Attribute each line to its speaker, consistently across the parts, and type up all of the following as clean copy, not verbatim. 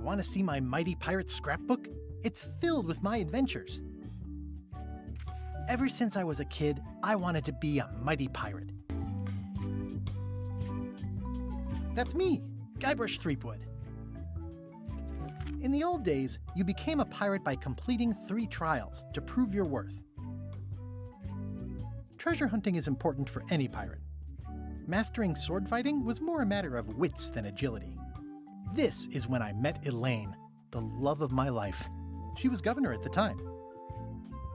Speaker 1: want to see my mighty pirate scrapbook? It's filled with my adventures. Ever since I was a kid, I wanted to be a mighty pirate. That's me, Guybrush Threepwood. In the old days, you became a pirate by completing 3 trials to prove your worth. Treasure hunting is important for any pirate. Mastering sword fighting was more a matter of wits than agility. This is when I met Elaine, the love of my life. She was governor at the time.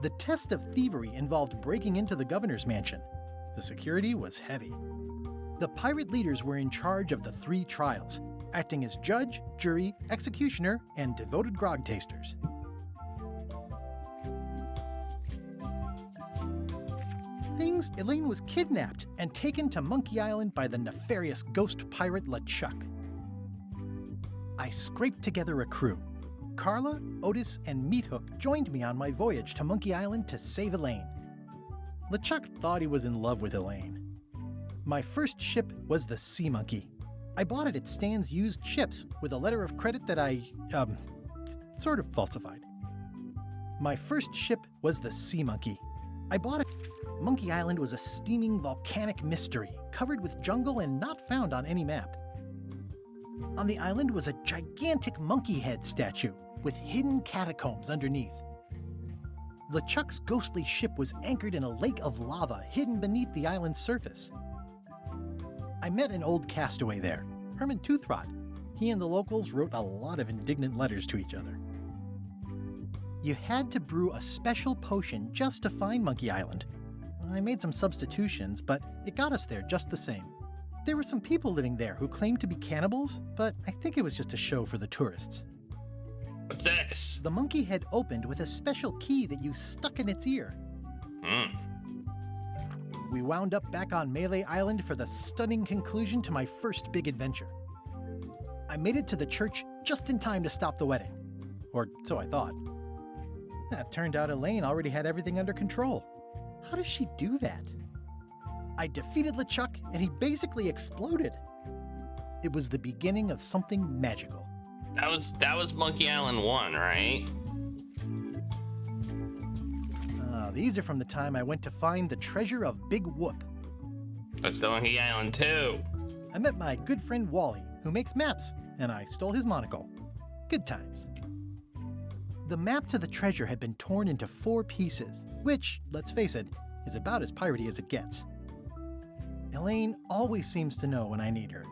Speaker 1: The test of thievery involved breaking into the governor's mansion. The security was heavy. The pirate leaders were in charge of the 3 trials, acting as judge, jury, executioner, and devoted grog tasters. Elaine was kidnapped and taken to Monkey Island by the nefarious ghost pirate LeChuck. I scraped together a crew. Carla, Otis, and Meathook joined me on my voyage to Monkey Island to save Elaine. LeChuck thought he was in love with Elaine. My first ship was the Sea Monkey. I bought it at Stan's used ships with a letter of credit that I, sort of falsified. My first ship was the Sea Monkey. I bought it. Monkey Island was a steaming volcanic mystery, covered with jungle and not found on any map. On the island was a gigantic monkey head statue with hidden catacombs underneath. LeChuck's ghostly ship was anchored in a lake of lava hidden beneath the island's surface. I met an old castaway there, Herman Toothrot. He and the locals wrote a lot of indignant letters to each other. You had to brew a special potion just to find Monkey Island. I made some substitutions, but it got us there just the same. There were some people living there who claimed to be cannibals, but I think it was just a show for the tourists.
Speaker 2: What's this?
Speaker 1: The monkey head opened with a special key that you stuck in its ear. We wound up back on Melee Island for the stunning conclusion to my first big adventure. I made it to the church just in time to stop the wedding. Or so I thought. It turned out Elaine already had everything under control. How does she do that? I defeated LeChuck and he basically exploded. It was the beginning of something magical.
Speaker 2: That was Monkey Island 1, right?
Speaker 1: These are from the time I went to find the treasure of Big Whoop.
Speaker 2: That's the Monkey Island 2.
Speaker 1: I met my good friend Wally, who makes maps, and I stole his monocle. Good times. The map to the treasure had been torn into 4 pieces, which, let's face it, is about as piratey as it gets. Elaine always seems to know when I need her.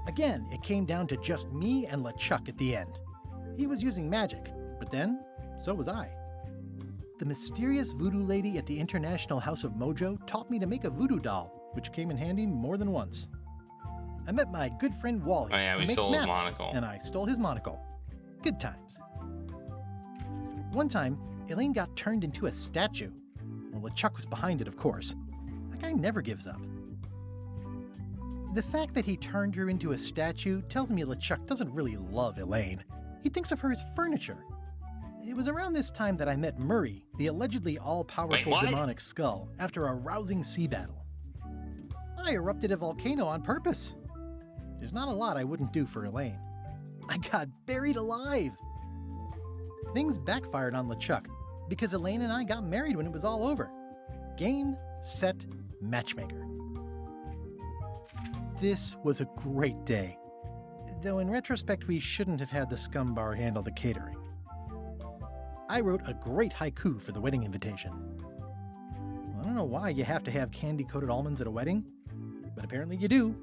Speaker 1: Again, it came down to just me and LeChuck at the end. He was using magic, but then, so was I. The mysterious voodoo lady at the International House of Mojo taught me to make a voodoo doll, which came in handy more than once. I met my good friend Wally, who makes maps, and I stole his monocle. Good times. One time, Elaine got turned into a statue. Well, LeChuck was behind it, of course. That guy never gives up. The fact that he turned her into a statue tells me LeChuck doesn't really love Elaine. He thinks of her as furniture. It was around this time that I met Murray, the allegedly all-powerful demonic skull, after a rousing sea battle. I erupted a volcano on purpose. There's not a lot I wouldn't do for Elaine. I got buried alive. Things backfired on LeChuck because Elaine and I got married when it was all over. Game, set, matchmaker. This was a great day. Though in retrospect, we shouldn't have had the scum bar handle the catering. I wrote a great haiku for the wedding invitation. I don't know why you have to have candy-coated almonds at a wedding, but apparently you do.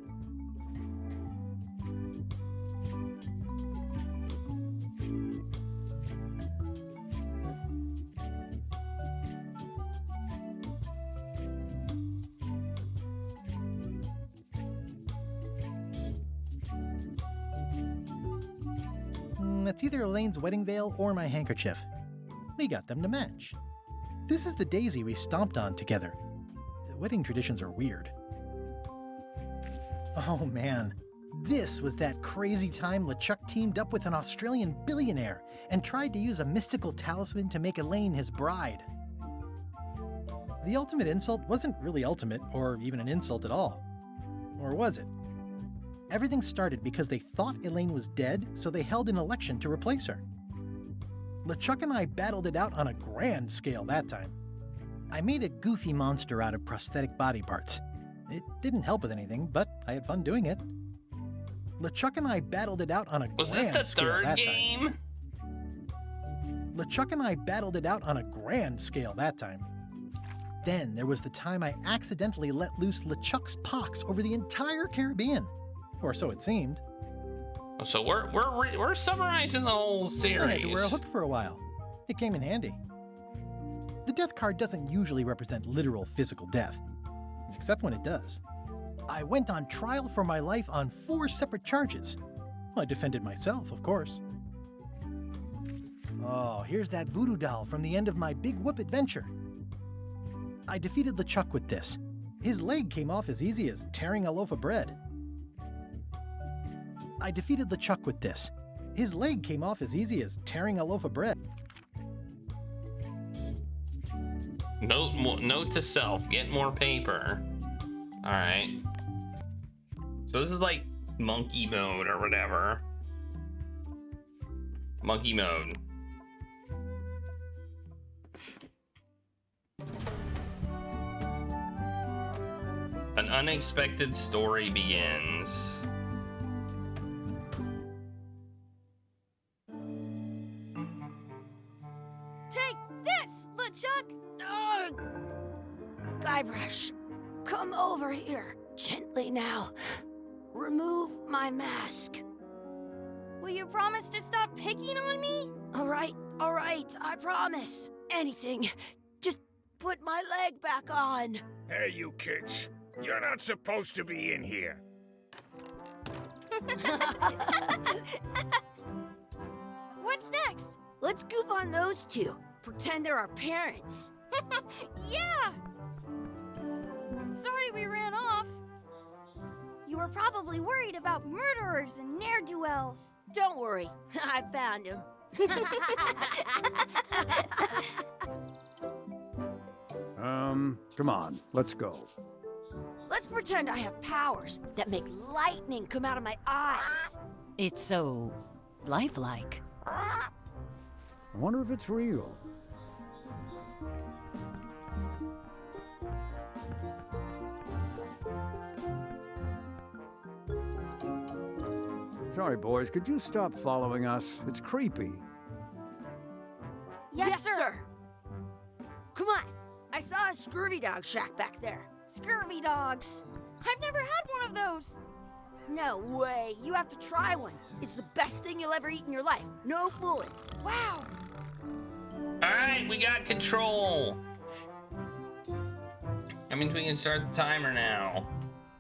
Speaker 1: It's either Elaine's wedding veil or my handkerchief. We got them to match. This is the daisy we stomped on together. The wedding traditions are weird. Oh man, this was that crazy time LeChuck teamed up with an Australian billionaire and tried to use a mystical talisman to make Elaine his bride. The ultimate insult wasn't really ultimate or even an insult at all. Or was it? Everything started because they thought Elaine was dead, so they held an election to replace her. LeChuck and I battled it out on a grand scale that time. I made a goofy monster out of prosthetic body parts. It didn't help with anything, but I had fun doing it. LeChuck and I battled it out on a
Speaker 2: Was
Speaker 1: grand
Speaker 2: this the
Speaker 1: scale
Speaker 2: third
Speaker 1: that
Speaker 2: game?
Speaker 1: time. LeChuck and I battled it out on a grand scale that time. Then there was the time I accidentally let loose LeChuck's pox over the entire Caribbean. Or so it seemed.
Speaker 2: So we're summarizing the whole series.
Speaker 1: I had to wear a hook for a while. It came in handy. The death card doesn't usually represent literal physical death, except when it does. I went on trial for my life on 4 separate charges. I defended myself, of course. Oh, here's that voodoo doll from the end of my Big Whoop adventure. I defeated LeChuck with this. His leg came off as easy as tearing a loaf of bread. I defeated LeChuck with this. His leg came off as easy as tearing a loaf of bread.
Speaker 2: Note to self, get more paper. All right. So this is like monkey mode or whatever. Monkey mode. An unexpected story begins.
Speaker 3: Take this, LeChuck!
Speaker 4: Guybrush, come over here. Gently now. Remove my mask.
Speaker 3: Will you promise to stop picking on me?
Speaker 4: All right, I promise. Anything. Just put my leg back on.
Speaker 5: Hey, you kids. You're not supposed to be in here.
Speaker 3: What's next?
Speaker 4: Let's goof on those two. Pretend they're our parents.
Speaker 3: Yeah! Sorry we ran off. You were probably worried about murderers and ne'er-do-wells.
Speaker 4: Don't worry, I found him.
Speaker 6: Come on, let's go.
Speaker 4: Let's pretend I have powers that make lightning come out of my eyes.
Speaker 7: It's so lifelike.
Speaker 6: I wonder if it's real. Sorry, boys, could you stop following us? It's creepy.
Speaker 3: Yes, sir.
Speaker 4: Come on, I saw a scurvy dog shack back there.
Speaker 3: Scurvy dogs. I've never had one of those.
Speaker 4: No way, you have to try one. It's the best thing you'll ever eat in your life. No fooling.
Speaker 3: Wow.
Speaker 2: All right, we got control. That means we can start the timer now.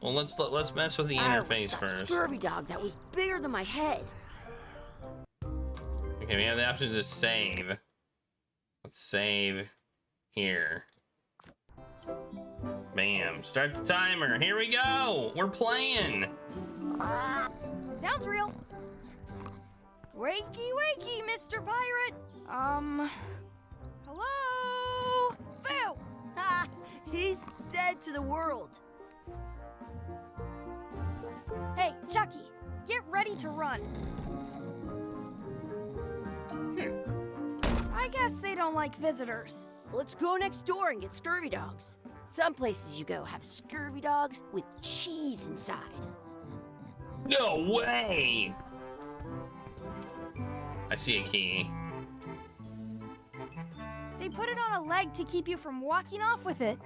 Speaker 2: Well, let's mess with the interface
Speaker 4: got
Speaker 2: first.
Speaker 4: A scurvy dog that was bigger than my head.
Speaker 2: Okay, we have the option to save. Let's save here. Bam. Start the timer. Here we go. We're playing.
Speaker 3: Sounds real. Wakey, wakey, Mr. Pirate. Hello? Boo!
Speaker 4: Ha! He's dead to the world.
Speaker 3: Hey, Chucky, get ready to run. I guess they don't like visitors.
Speaker 4: Let's go next door and get scurvy dogs. Some places you go have scurvy dogs with cheese inside.
Speaker 2: No way. I see a key.
Speaker 3: They put it on a leg to keep you from walking off with it.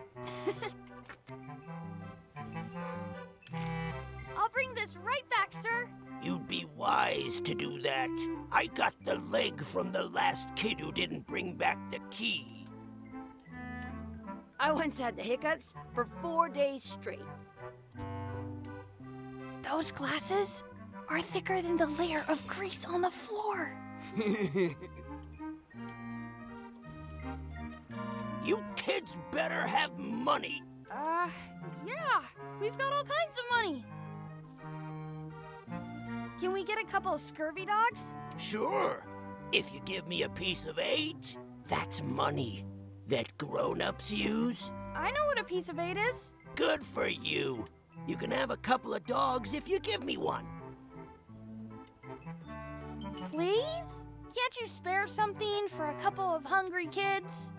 Speaker 3: I'll bring this right back, sir.
Speaker 5: You'd be wise to do that. I got the leg from the last kid who didn't bring back the key.
Speaker 4: I once had the hiccups for 4 days straight.
Speaker 3: Those glasses are thicker than the layer of grease on the floor.
Speaker 5: You kids better have money.
Speaker 3: Yeah, we've got all kinds of money. Can we get a couple of scurvy dogs?
Speaker 5: Sure. If you give me a piece of 8, that's money that grown-ups use.
Speaker 3: I know what a piece of 8 is.
Speaker 5: Good for you. You can have a couple of dogs if you give me one.
Speaker 3: Please? Can't you spare something for a couple of hungry kids?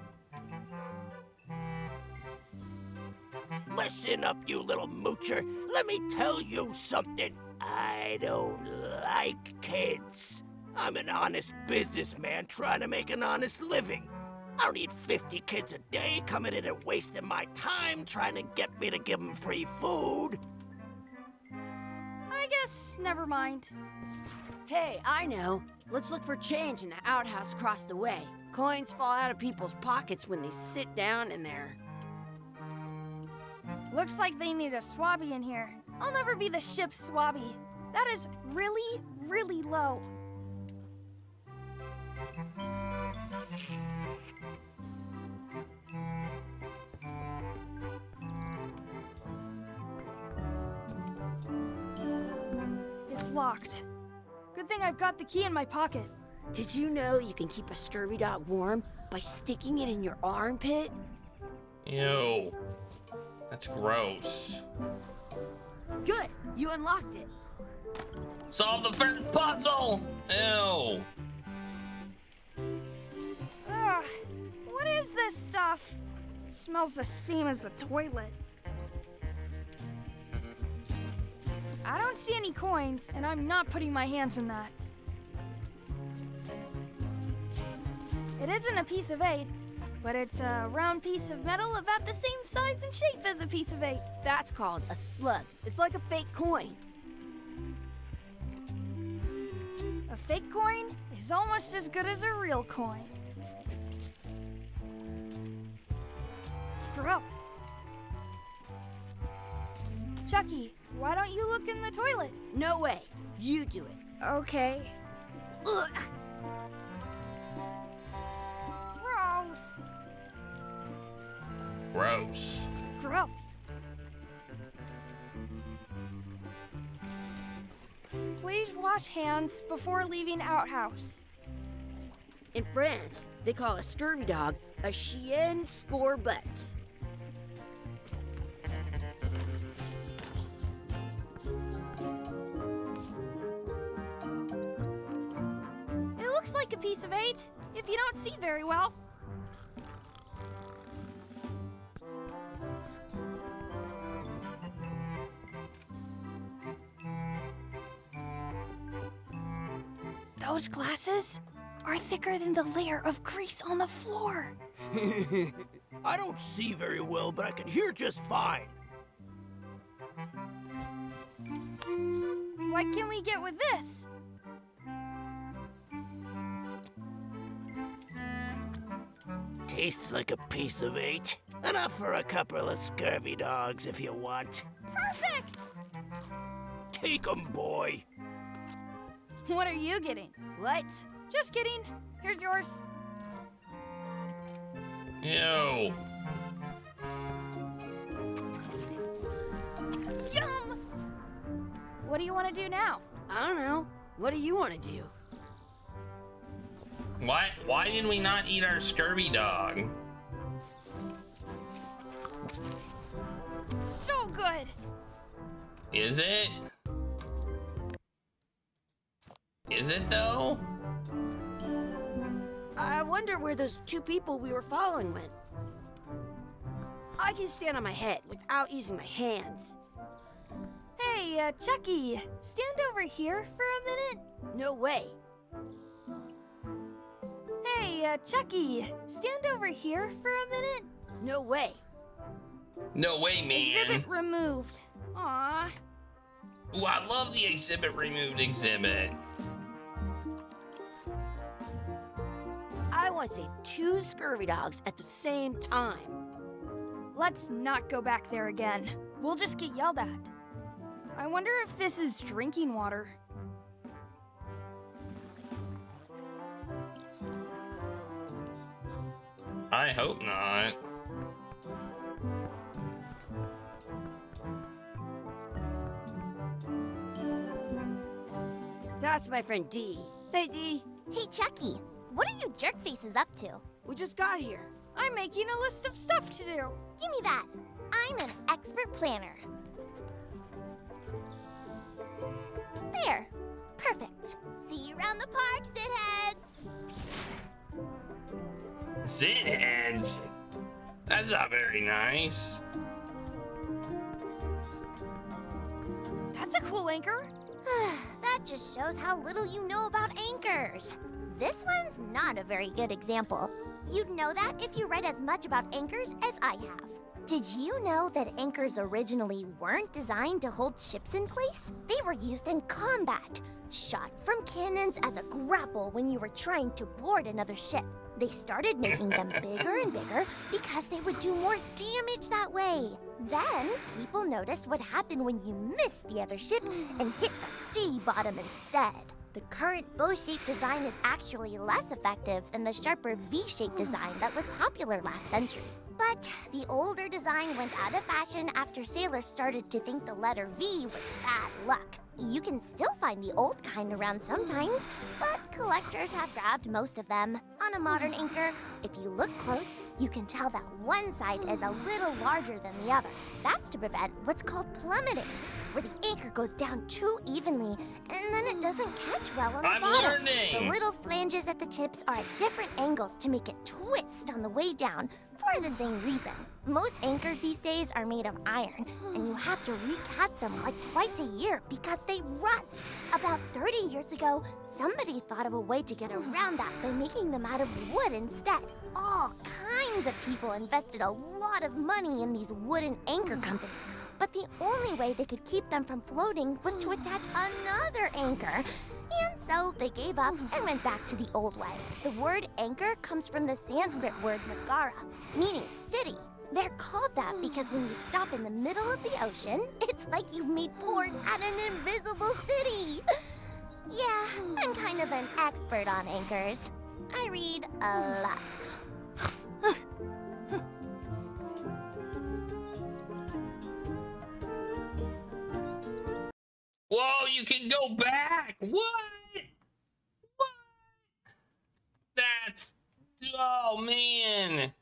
Speaker 5: Listen up, you little moocher. Let me tell you something. I don't like kids. I'm an honest businessman trying to make an honest living. I don't need 50 kids a day coming in and wasting my time trying to get me to give them free food.
Speaker 3: I guess never mind.
Speaker 4: Hey, I know. Let's look for change in the outhouse across the way. Coins fall out of people's pockets when they sit down in there.
Speaker 3: Looks like they need a swabby in here. I'll never be the ship's swabby. That is really, really low. It's locked. Good thing I've got the key in my pocket.
Speaker 4: Did you know you can keep a scurvy dog warm by sticking it in your armpit?
Speaker 2: Ew. That's gross.
Speaker 4: Good, you unlocked it.
Speaker 2: Solve the first puzzle! Ew.
Speaker 3: Ugh, what is this stuff? It smells the same as the toilet. I don't see any coins, and I'm not putting my hands in that. It isn't a piece of 8, but it's a round piece of metal about the same size and shape as a piece of 8.
Speaker 4: That's called a slug. It's like a fake coin.
Speaker 3: A fake coin is almost as good as a real coin. Gross. Chucky, why don't you look in the toilet?
Speaker 4: No way. You do it.
Speaker 3: Okay. Ugh. Gross.
Speaker 2: Gross.
Speaker 3: Gross. Please wash hands before leaving outhouse.
Speaker 4: In France, they call a scurvy dog a chien scorbut.
Speaker 3: It looks like a piece of 8 if you don't see very well. Those glasses are thicker than the layer of grease on the floor.
Speaker 5: I don't see very well, but I can hear just fine.
Speaker 3: What can we get with this?
Speaker 5: Tastes like a piece of 8. Enough for a couple of scurvy dogs if you want.
Speaker 3: Perfect!
Speaker 5: Take 'em, boy.
Speaker 3: What are you getting?
Speaker 4: What?
Speaker 3: Just kidding. Here's yours.
Speaker 2: Ew.
Speaker 3: Yum! What do you want to do now?
Speaker 4: I don't know. What do you want to do?
Speaker 2: Why did we not eat our scurvy dog?
Speaker 3: So good.
Speaker 2: Is it? Is it though?
Speaker 4: I wonder where those 2 people we were following went. I can stand on my head without using my hands.
Speaker 3: Hey, Chucky, stand over here for a minute.
Speaker 4: No way.
Speaker 3: Hey, Chucky, stand over here for a minute.
Speaker 4: No way.
Speaker 2: No way, man.
Speaker 3: Exhibit removed. Aw.
Speaker 2: Ooh, I love the exhibit removed exhibit.
Speaker 4: I want to say 2 scurvy dogs at the same time.
Speaker 3: Let's not go back there again. We'll just get yelled at. I wonder if this is drinking water.
Speaker 2: I hope not.
Speaker 4: That's my friend Dee. Hey, Dee.
Speaker 8: Hey, Chucky, what are you jerk faces up to?
Speaker 4: We just got here.
Speaker 3: I'm making a list of stuff to do.
Speaker 8: Give me that. I'm an expert planner. There. Perfect. See you around the park, Zitheads.
Speaker 2: Zitheads? That's not very nice.
Speaker 3: That's a cool anchor.
Speaker 8: That just shows how little you know about anchors. This one's not a very good example. You'd know that if you read as much about anchors as I have. Did you know that anchors originally weren't designed to hold ships in place? They were used in combat, shot from cannons as a grapple when you were trying to board another ship. They started making them bigger and bigger because they would do more damage that way. Then, people noticed what happened when you missed the other ship and hit the sea bottom instead. The current bow-shaped design is actually less effective than the sharper V-shaped design that was popular last century. But the older design went out of fashion after sailors started to think the letter V was bad luck. You can still find the old kind around sometimes, but collectors have grabbed most of them. On a modern anchor, if you look close, you can tell that one side is a little larger than the other. That's to prevent what's called plummeting, where the anchor goes down too evenly, and then it doesn't catch well on the
Speaker 2: I'm
Speaker 8: bottom.
Speaker 2: learning.
Speaker 8: The little flanges at the tips are at different angles to make it twist on the way down for the same reason. Most anchors these days are made of iron, and you have to recast them like twice a year because they rust. About 30 years ago, somebody thought of a way to get around that by making them out of wood instead. All kinds of people invested a lot of money in these wooden anchor companies. But the only way they could keep them from floating was to attach another anchor. And so they gave up and went back to the old way. The word anchor comes from the Sanskrit word nagara, meaning city. They're called that because when you stop in the middle of the ocean, it's like you've made port at an invisible city. Yeah, I'm kind of an expert on anchors. I read a lot.
Speaker 2: Whoa, you can go back! What? What? That's... Oh, man.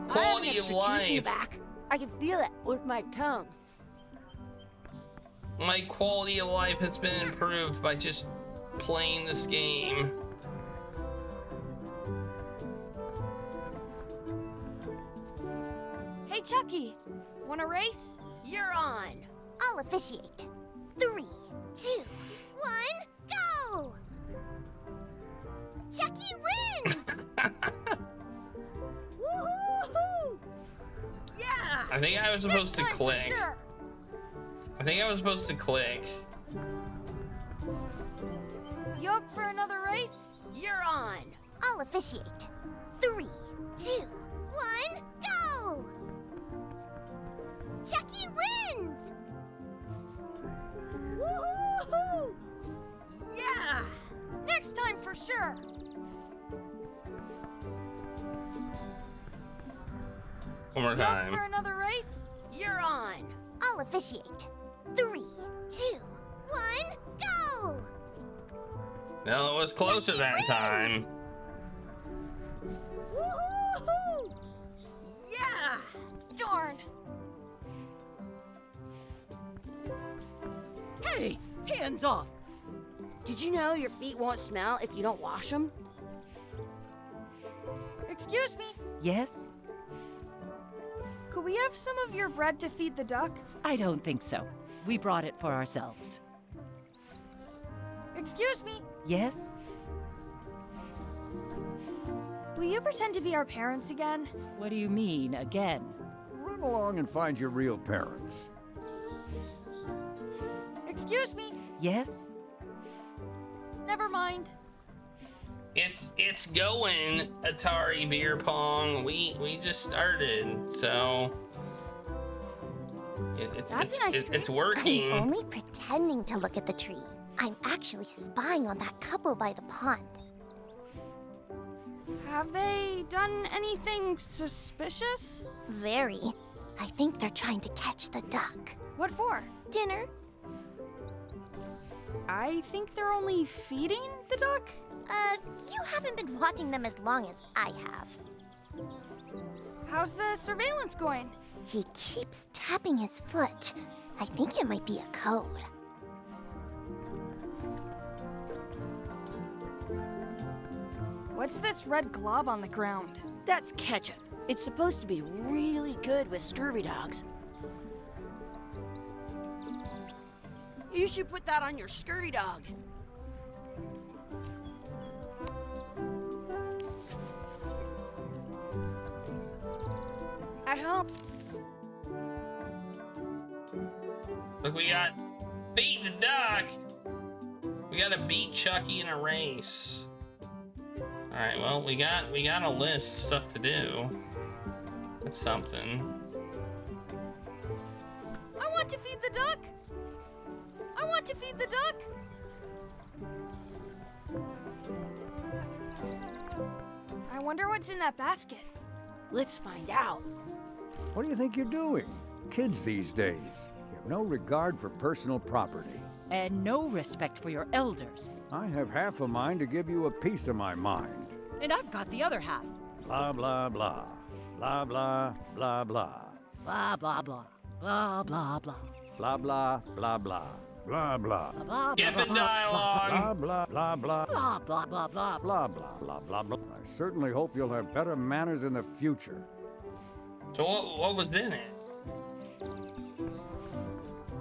Speaker 2: Quality of life.
Speaker 4: Back. I can feel it with my tongue.
Speaker 2: My quality of life has been improved by just playing this game.
Speaker 3: Hey, Chucky, want a race?
Speaker 4: You're on.
Speaker 8: I'll officiate. 3, 2, 1, go! Chucky wins!
Speaker 4: Woohoo! Yeah!
Speaker 2: I think I was supposed to
Speaker 3: Next time for
Speaker 2: click.
Speaker 3: sure.
Speaker 2: I think I was supposed to click.
Speaker 3: You up for another race?
Speaker 4: You're on.
Speaker 8: I'll officiate. 3, 2, 1, go! Chucky wins!
Speaker 4: Woohoo! Yeah!
Speaker 3: Next time for sure.
Speaker 2: One more
Speaker 3: You up
Speaker 2: time.
Speaker 3: for another race?
Speaker 4: You're on.
Speaker 8: I'll officiate. 3, 2, 1, go!
Speaker 2: No, it was closer that time.
Speaker 4: Woohoo! Yeah!
Speaker 3: Darn.
Speaker 4: Hey, hands off! Did you know your feet won't smell if you don't wash them?
Speaker 3: Excuse me.
Speaker 7: Yes?
Speaker 3: Could we have some of your bread to feed the duck?
Speaker 7: I don't think so. We brought it for ourselves.
Speaker 3: Excuse me.
Speaker 7: Yes?
Speaker 3: Will you pretend to be our parents again?
Speaker 7: What do you mean, again?
Speaker 6: Run along and find your real parents.
Speaker 3: Excuse me.
Speaker 7: Yes?
Speaker 3: Never mind.
Speaker 2: It's going, Atari Beer Pong. We just started, so
Speaker 3: That's a nice tree.
Speaker 2: it's working.
Speaker 8: I'm only pretending to look at the tree. I'm actually spying on that couple by the pond.
Speaker 3: Have they done anything suspicious?
Speaker 8: Very. I think they're trying to catch the duck.
Speaker 3: What for?
Speaker 8: Dinner?
Speaker 3: I think they're only feeding the duck?
Speaker 8: You haven't been watching them as long as I have.
Speaker 3: How's the surveillance going?
Speaker 8: He keeps tapping his foot. I think it might be a code.
Speaker 3: What's this red glob on the ground?
Speaker 4: That's ketchup. It's supposed to be really good with scurvy dogs. You should put that on your scurvy dog. At home.
Speaker 2: Look, we got beat the duck. We gotta beat Chucky in a race. All right, well, we got a list of stuff to do. That's something.
Speaker 3: I want to feed the duck. I want to feed the duck. I wonder what's in that basket.
Speaker 4: Let's find out.
Speaker 6: What do you think you're doing? Kids these days, you have no regard for personal property.
Speaker 7: And no respect for your elders.
Speaker 6: I have half a mind to give you a piece of my mind.
Speaker 7: And I've got the other half.
Speaker 6: Blah, blah, blah. Blah, blah, blah, blah.
Speaker 7: Blah, blah, blah. Blah, blah, blah.
Speaker 6: Blah, blah, blah, blah. Blah, blah.
Speaker 7: Blah,
Speaker 2: Skip
Speaker 7: blah,
Speaker 2: the
Speaker 7: blah,
Speaker 2: dialogue.
Speaker 6: Blah, blah, blah, blah.
Speaker 7: blah, blah, blah, blah.
Speaker 6: Blah, blah, blah, blah, blah. I certainly hope you'll have better manners in the future.
Speaker 2: So what was in it?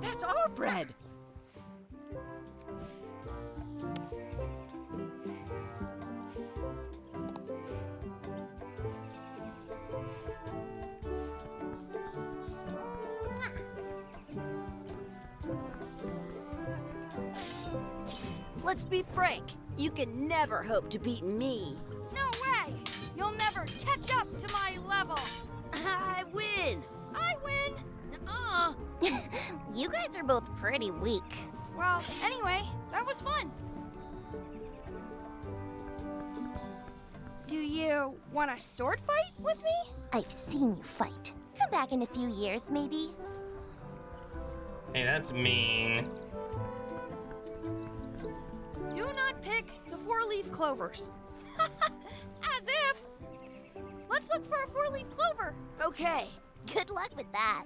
Speaker 7: That's our bread.
Speaker 4: Let's be frank. You can never hope to beat me.
Speaker 3: No way! You'll never catch up to my level.
Speaker 4: I win.
Speaker 3: I win.
Speaker 4: Nuh-uh.
Speaker 8: You guys are both pretty weak.
Speaker 3: Well, anyway, that was fun. Do you want a sword fight with me?
Speaker 8: I've seen you fight. Come back in a few years, maybe.
Speaker 2: Hey, that's mean.
Speaker 3: Do not pick the four-leaf clovers. As if. Let's look for a four-leaf clover.
Speaker 4: Okay.
Speaker 8: Good luck with that.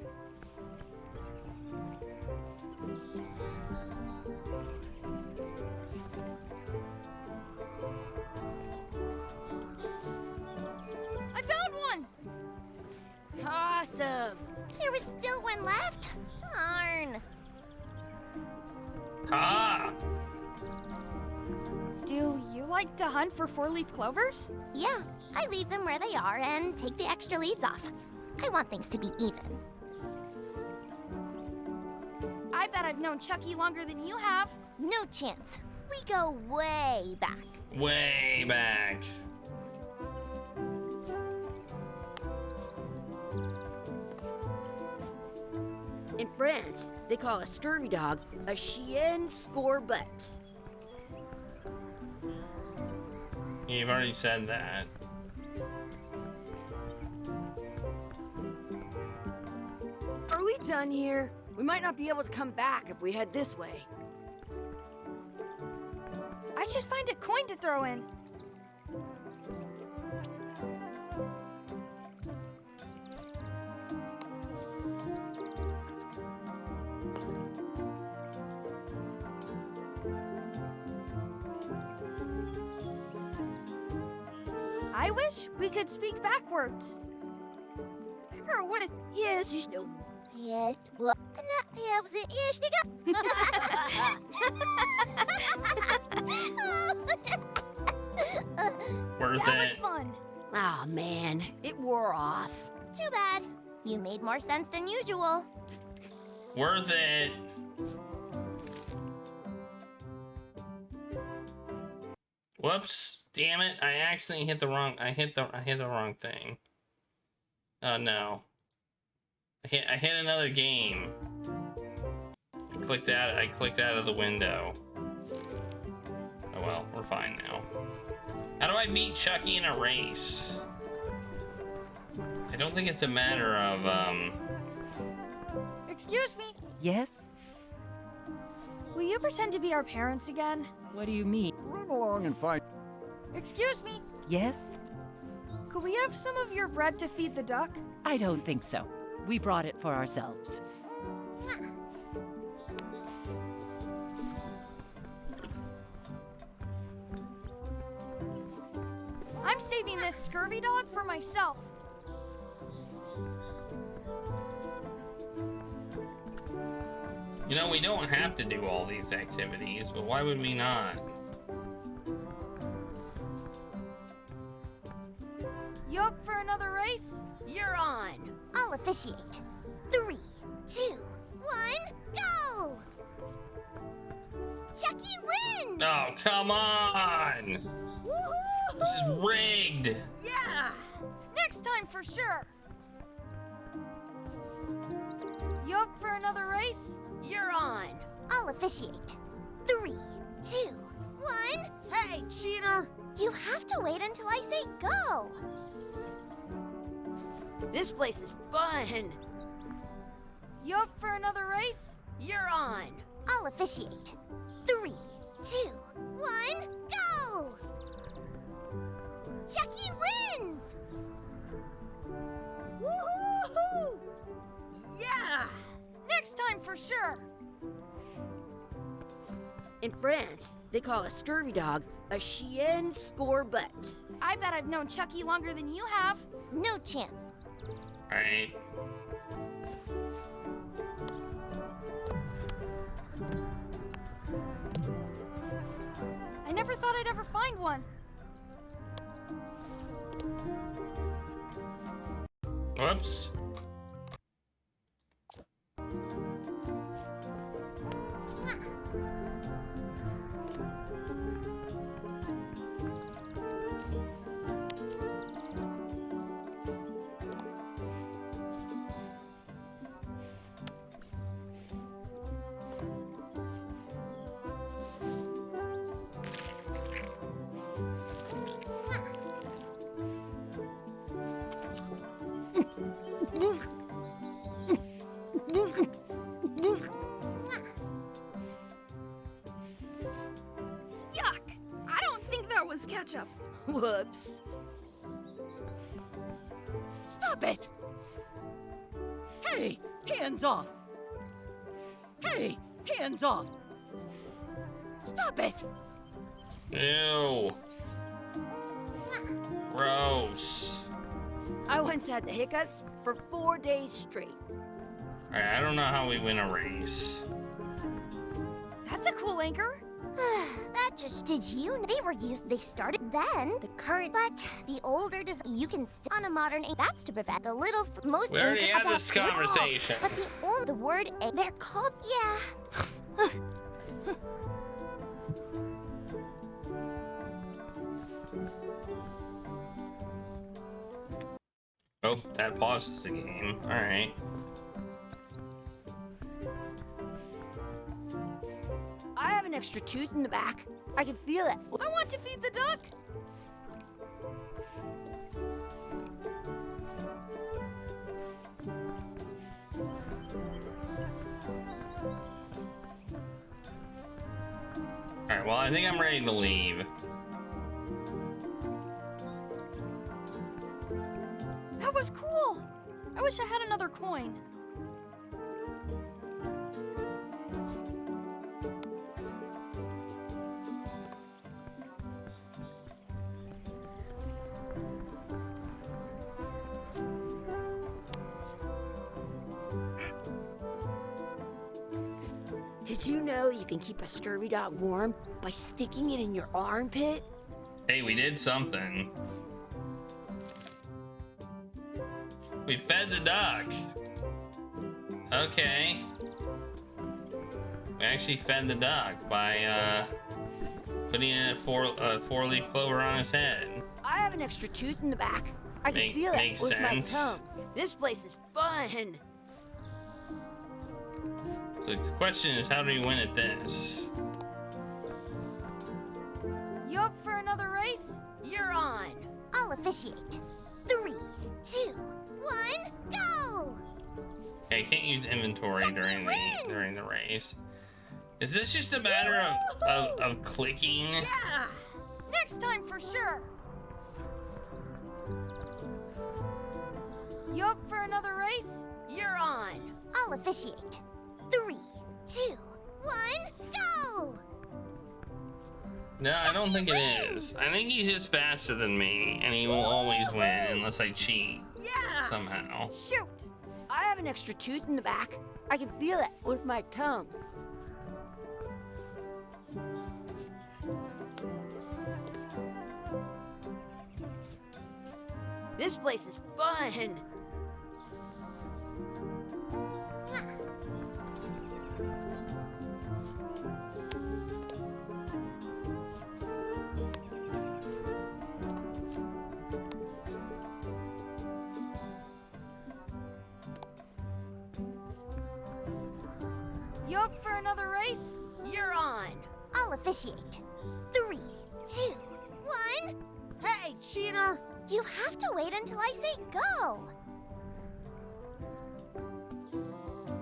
Speaker 3: I found one.
Speaker 4: Awesome.
Speaker 8: There was still one left. Darn.
Speaker 2: Ah!
Speaker 3: Do you like to hunt for four-leaf clovers?
Speaker 8: Yeah, I leave them where they are and take the extra leaves off. I want things to be even.
Speaker 3: I bet I've known Chucky longer than you have.
Speaker 8: No chance. We go way back.
Speaker 2: Way back.
Speaker 4: In France, they call a scurvy dog a chien scorbut.
Speaker 2: You've already said that.
Speaker 4: Are we done here? We might not be able to come back if we head this way.
Speaker 3: I should find a coin to throw in. I wish we could speak backwards. Or would it?
Speaker 4: Yes, you know.
Speaker 8: Yes, well,
Speaker 2: Worth
Speaker 3: That was
Speaker 2: it.
Speaker 3: fun.
Speaker 4: Oh man, it wore off.
Speaker 8: Too bad. You made more sense than usual.
Speaker 2: Worth it. Whoops! Damn it! I actually hit the wrong. I hit the wrong thing. Oh no! I hit another game. I clicked out of the window. Oh well, we're fine now. How do I beat Chucky in a race? I don't think it's a matter of
Speaker 3: Excuse me.
Speaker 7: Yes?
Speaker 3: Will you pretend to be our parents again?
Speaker 7: What do you mean?
Speaker 6: Run along and find...
Speaker 3: Excuse me.
Speaker 7: Yes?
Speaker 3: Could we have some of your bread to feed the duck?
Speaker 7: I don't think so. We brought it for ourselves.
Speaker 3: saving this scurvy dog for myself.
Speaker 2: You know, we don't have to do all these activities, but why would we not?
Speaker 3: You up for another race?
Speaker 4: You're on.
Speaker 8: I'll officiate. 3, 2, 1, go! Chucky wins!
Speaker 2: Oh, come on!
Speaker 8: Woohoo!
Speaker 2: This is rigged!
Speaker 4: Yeah!
Speaker 3: Next time for sure. You up for another race?
Speaker 4: You're on.
Speaker 8: I'll officiate. 3, 2, 1.
Speaker 4: Hey, cheater!
Speaker 8: You have to wait until I say go.
Speaker 4: This place is fun.
Speaker 3: You up for another race?
Speaker 4: You're on.
Speaker 8: I'll officiate. 3, 2, 1, go! Chucky wins!
Speaker 4: Woohoo! Yeah!
Speaker 3: Next time for sure.
Speaker 4: In France, they call a scurvy dog a chien scorbut.
Speaker 3: I bet I've known Chucky longer than you have.
Speaker 8: No chance.
Speaker 2: Right.
Speaker 3: I never thought I'd ever find one.
Speaker 2: Whoops.
Speaker 3: Yuck! I don't think that was ketchup.
Speaker 4: Whoops.
Speaker 7: Stop it! Hey, hands off! Hey, hands off! Stop it!
Speaker 2: Ew. Gross.
Speaker 4: I once had the hiccups for 4 days straight.
Speaker 2: Alright, I don't know how we win a race.
Speaker 3: That's a cool anchor.
Speaker 8: That just did you know they were used they started then the current but the older design you can still on a modern that's to prevent the little most
Speaker 2: We already
Speaker 8: anchors
Speaker 2: had
Speaker 8: about
Speaker 2: this conversation.
Speaker 8: but the word they're called yeah.
Speaker 2: Oh, that pauses the game. Alright.
Speaker 4: I have an extra tooth in the back. I can feel it.
Speaker 3: I want to feed the duck.
Speaker 2: Alright, well, I think I'm ready to leave.
Speaker 3: That was cool. I wish I had another coin.
Speaker 4: Did you know you can keep a scurvy dog warm by sticking it in your armpit?
Speaker 2: Hey, we did something. We fed the duck. Okay. We actually fed the duck by putting a four-leaf clover on his head.
Speaker 4: I have an extra tooth in the back. I can feel it
Speaker 2: Makes
Speaker 4: with
Speaker 2: sense.
Speaker 4: my tongue. This place is fun.
Speaker 2: So the question is, how do we win at this?
Speaker 3: You up for another race?
Speaker 4: You're on.
Speaker 8: I'll officiate. 3, 2, 1, go!
Speaker 2: Okay, I can't use inventory during the race. Is this just a matter of clicking?
Speaker 4: Yeah.
Speaker 3: Next time for sure. You up for another race?
Speaker 4: You're on.
Speaker 8: I'll officiate. 3, 2, 1, go!
Speaker 2: No, I don't think it is. I think he's just faster than me, and he will always win unless I cheat
Speaker 4: Yeah!
Speaker 2: somehow.
Speaker 3: Shoot!
Speaker 4: I have an extra tooth in the back. I can feel it with my tongue. This place is fun.
Speaker 3: You up for another race?
Speaker 4: You're on.
Speaker 8: I'll officiate. 3, 2, 1.
Speaker 4: Hey, cheater!
Speaker 8: You have to wait until I say go.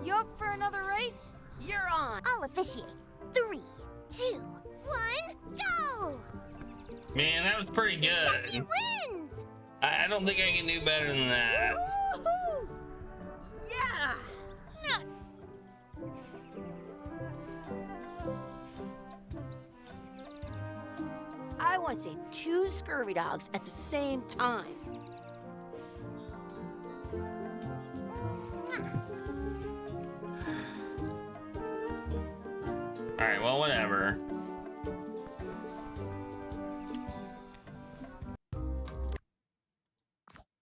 Speaker 3: You up for another race?
Speaker 4: You're on.
Speaker 8: I'll officiate. 3, 2, 1, go!
Speaker 2: Man, that was pretty
Speaker 8: Chucky
Speaker 2: good.
Speaker 8: wins!
Speaker 2: I don't think I can do better than that.
Speaker 4: Woohoo! Yeah!
Speaker 3: Nuts!
Speaker 4: I want to say 2 scurvy dogs at the same time.
Speaker 2: Alright, well, whatever.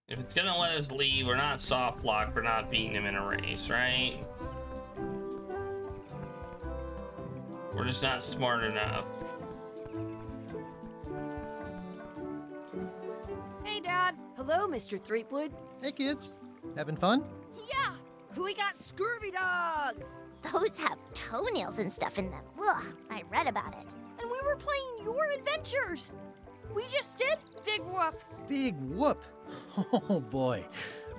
Speaker 2: If it's gonna let us leave, we're not soft locked, we're not beating him in a race, right? We're just not smart enough.
Speaker 3: Hey, Dad.
Speaker 4: Hello, Mr. Threepwood.
Speaker 1: Hey, kids. Having fun?
Speaker 3: Yeah!
Speaker 4: We got scurvy dogs!
Speaker 8: Those have toenails and stuff in them. Ugh, I read about it.
Speaker 3: And we were playing your adventures! We just did? Big whoop.
Speaker 1: Big whoop. Oh, boy.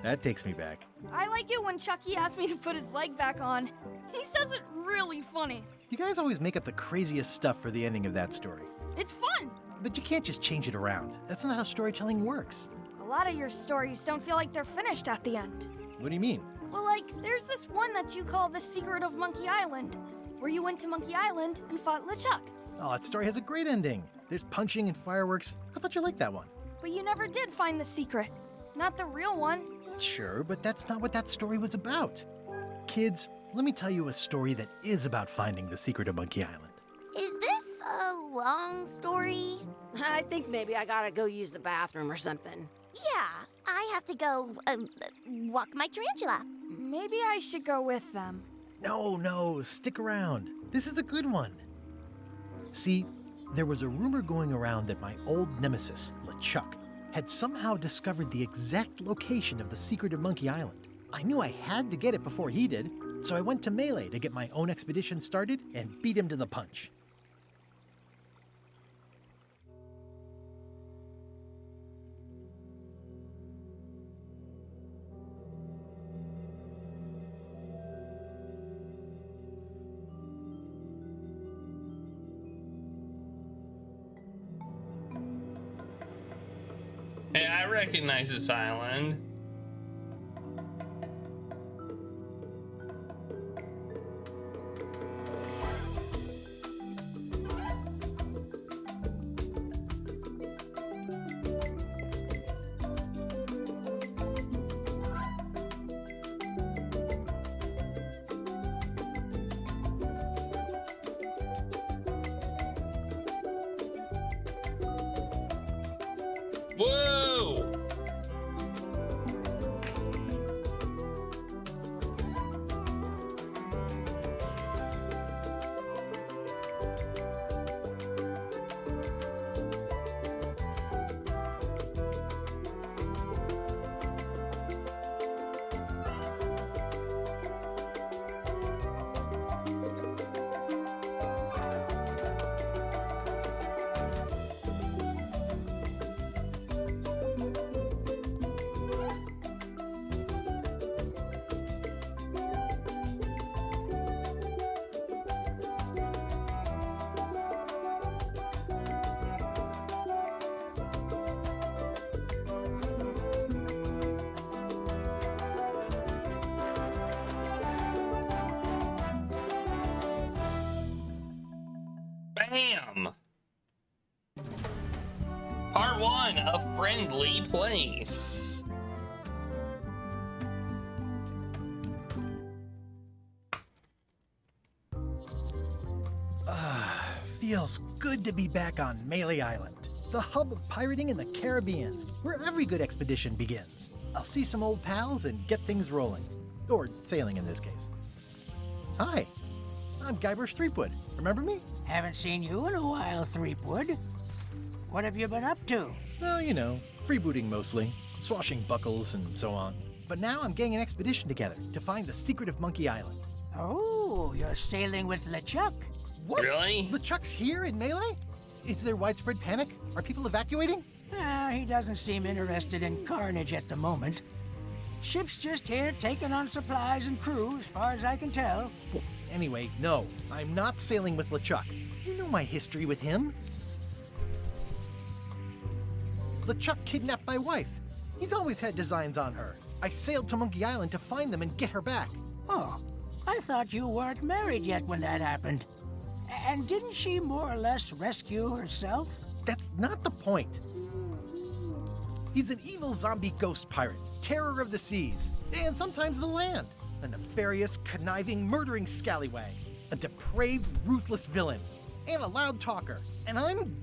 Speaker 1: That takes me back.
Speaker 3: I like it when Chucky asks me to put his leg back on. He says it really funny.
Speaker 1: You guys always make up the craziest stuff for the ending of that story.
Speaker 3: It's fun.
Speaker 1: But you can't just change it around. That's not how storytelling works.
Speaker 3: A lot of your stories don't feel like they're finished at the end.
Speaker 1: What do you mean?
Speaker 3: Well, like, there's this one that you call The Secret of Monkey Island, where you went to Monkey Island and fought LeChuck.
Speaker 1: Oh, that story has a great ending. There's punching and fireworks. I thought you liked that one.
Speaker 3: But you never did find the secret. Not the real one.
Speaker 1: Sure, but that's not what that story was about. Kids, let me tell you a story that is about finding the secret of Monkey Island.
Speaker 8: Is this a long story?
Speaker 4: I think maybe I gotta go use the bathroom or something.
Speaker 8: Yeah, I have to go walk my tarantula.
Speaker 3: Maybe I should go with them.
Speaker 1: No, stick around. This is a good one. See, there was a rumor going around that my old nemesis, LeChuck, had somehow discovered the exact location of the secret of Monkey Island. I knew I had to get it before he did, so I went to Melee to get my own expedition started and beat him to the punch.
Speaker 2: Hey, I recognize this island. Whoa! Bam! Part 1, A Friendly Place.
Speaker 1: Feels good to be back on Melee Island, the hub of pirating in the Caribbean, where every good expedition begins. I'll see some old pals and get things rolling. Or sailing in this case. Hi, I'm Guybrush Threepwood. Remember me?
Speaker 9: Haven't seen you in a while, Threepwood. What have you been up to?
Speaker 1: Well, you know, freebooting mostly, swashing buckles and so on. But now I'm getting an expedition together to find the secret of Monkey Island.
Speaker 9: Oh, you're sailing with LeChuck?
Speaker 1: What?
Speaker 2: Really?
Speaker 1: LeChuck's here in Melee? Is there widespread panic? Are people evacuating?
Speaker 9: He doesn't seem interested in carnage at the moment. Ship's just here taking on supplies and crew, as far as I can tell.
Speaker 1: Anyway, no, I'm not sailing with LeChuck. You know my history with him. LeChuck kidnapped my wife. He's always had designs on her. I sailed to Monkey Island to find them and get her back.
Speaker 9: Oh, I thought you weren't married yet when that happened. And didn't she more or less rescue herself?
Speaker 1: That's not the point. He's an evil zombie ghost pirate, terror of the seas, and sometimes the land. A nefarious, conniving, murdering scallywag. A depraved, ruthless villain. And a loud talker. And I'm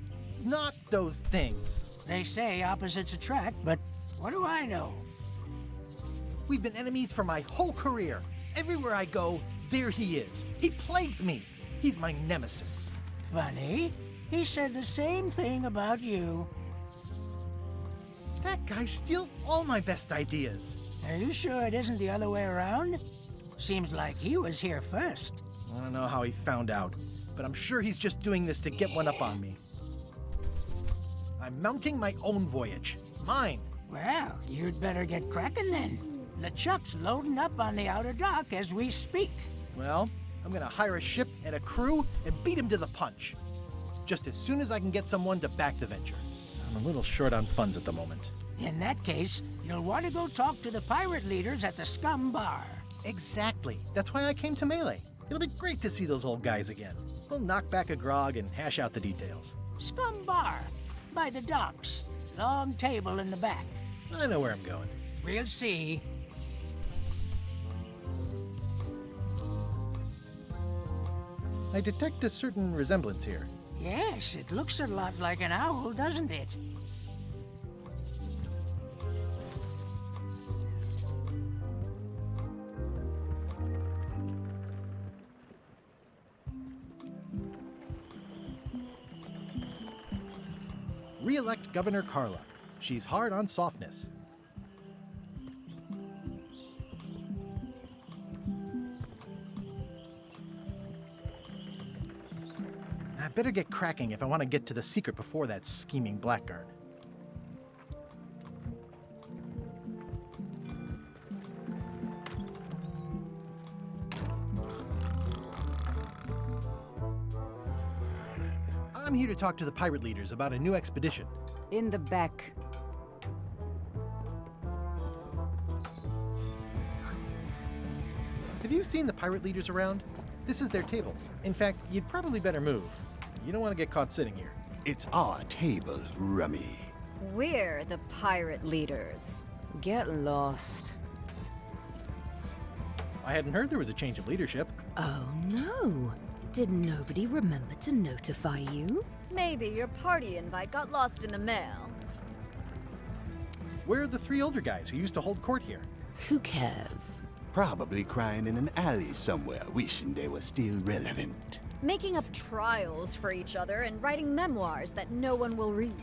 Speaker 1: not those things.
Speaker 9: They say opposites attract, but what do I know?
Speaker 1: We've been enemies for my whole career. Everywhere I go, there he is. He plagues me. He's my nemesis.
Speaker 9: Funny. He said the same thing about you.
Speaker 1: That guy steals all my best ideas.
Speaker 9: Are you sure it isn't the other way around? Seems like he was here first.
Speaker 1: I don't know how he found out, but I'm sure he's just doing this to get one up on me. I'm mounting my own voyage. Mine.
Speaker 9: Well, you'd better get cracking then. LeChuck's loading up on the outer dock as we speak.
Speaker 1: Well, I'm gonna hire a ship and a crew and beat him to the punch. Just as soon as I can get someone to back the venture. I'm a little short on funds at the moment.
Speaker 9: In that case, you'll want to go talk to the pirate leaders at the Scum Bar.
Speaker 1: Exactly. That's why I came to Melee. It'll be great to see those old guys again. We'll knock back a grog and hash out the details.
Speaker 9: Scum Bar, by the docks. Long table in the back.
Speaker 1: I know where I'm going.
Speaker 9: We'll see.
Speaker 1: I detect a certain resemblance here.
Speaker 9: Yes, it looks a lot like an owl, doesn't it?
Speaker 1: Re-elect Governor Carla. She's hard on softness. I better get cracking if I want to get to the secret before that scheming blackguard. I'm here to talk to the pirate leaders about a new expedition.
Speaker 10: In the back.
Speaker 1: Have you seen the pirate leaders around? This is their table. In fact, you'd probably better move. You don't want to get caught sitting here.
Speaker 11: It's our table, Rummy.
Speaker 10: We're the pirate leaders. Get lost.
Speaker 1: I hadn't heard there was a change of leadership.
Speaker 12: Oh no. Did nobody remember to notify you?
Speaker 13: Maybe your party invite got lost in the mail.
Speaker 1: Where are the three older guys who used to hold court here?
Speaker 12: Who cares?
Speaker 11: Probably crying in an alley somewhere, wishing they were still relevant.
Speaker 13: Making up trials for each other and writing memoirs that no one will read.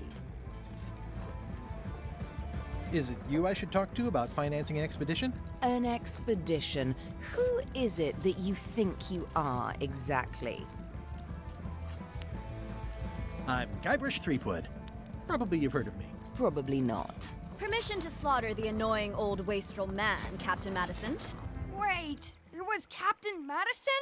Speaker 1: Is it you I should talk to about financing an expedition?
Speaker 12: An expedition? Who is it that you think you are exactly?
Speaker 1: I'm Guybrush Threepwood. Probably you've heard of me.
Speaker 12: Probably not.
Speaker 13: Permission to slaughter the annoying old wastrel man, Captain Madison.
Speaker 3: Wait, it was Captain Madison?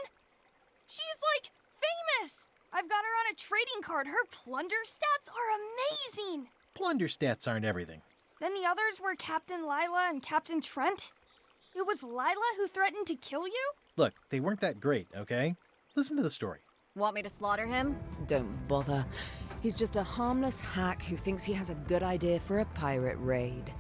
Speaker 3: She's like famous! I've got her on a trading card. Her plunder stats are amazing!
Speaker 1: Plunder stats aren't everything.
Speaker 3: Then the others were Captain Lila and Captain Trent. It was Lila who threatened to kill you?
Speaker 1: Look, they weren't that great, okay? Listen to the story.
Speaker 13: Want me to slaughter him?
Speaker 12: Don't bother. He's just a harmless hack who thinks he has a good idea for a pirate raid.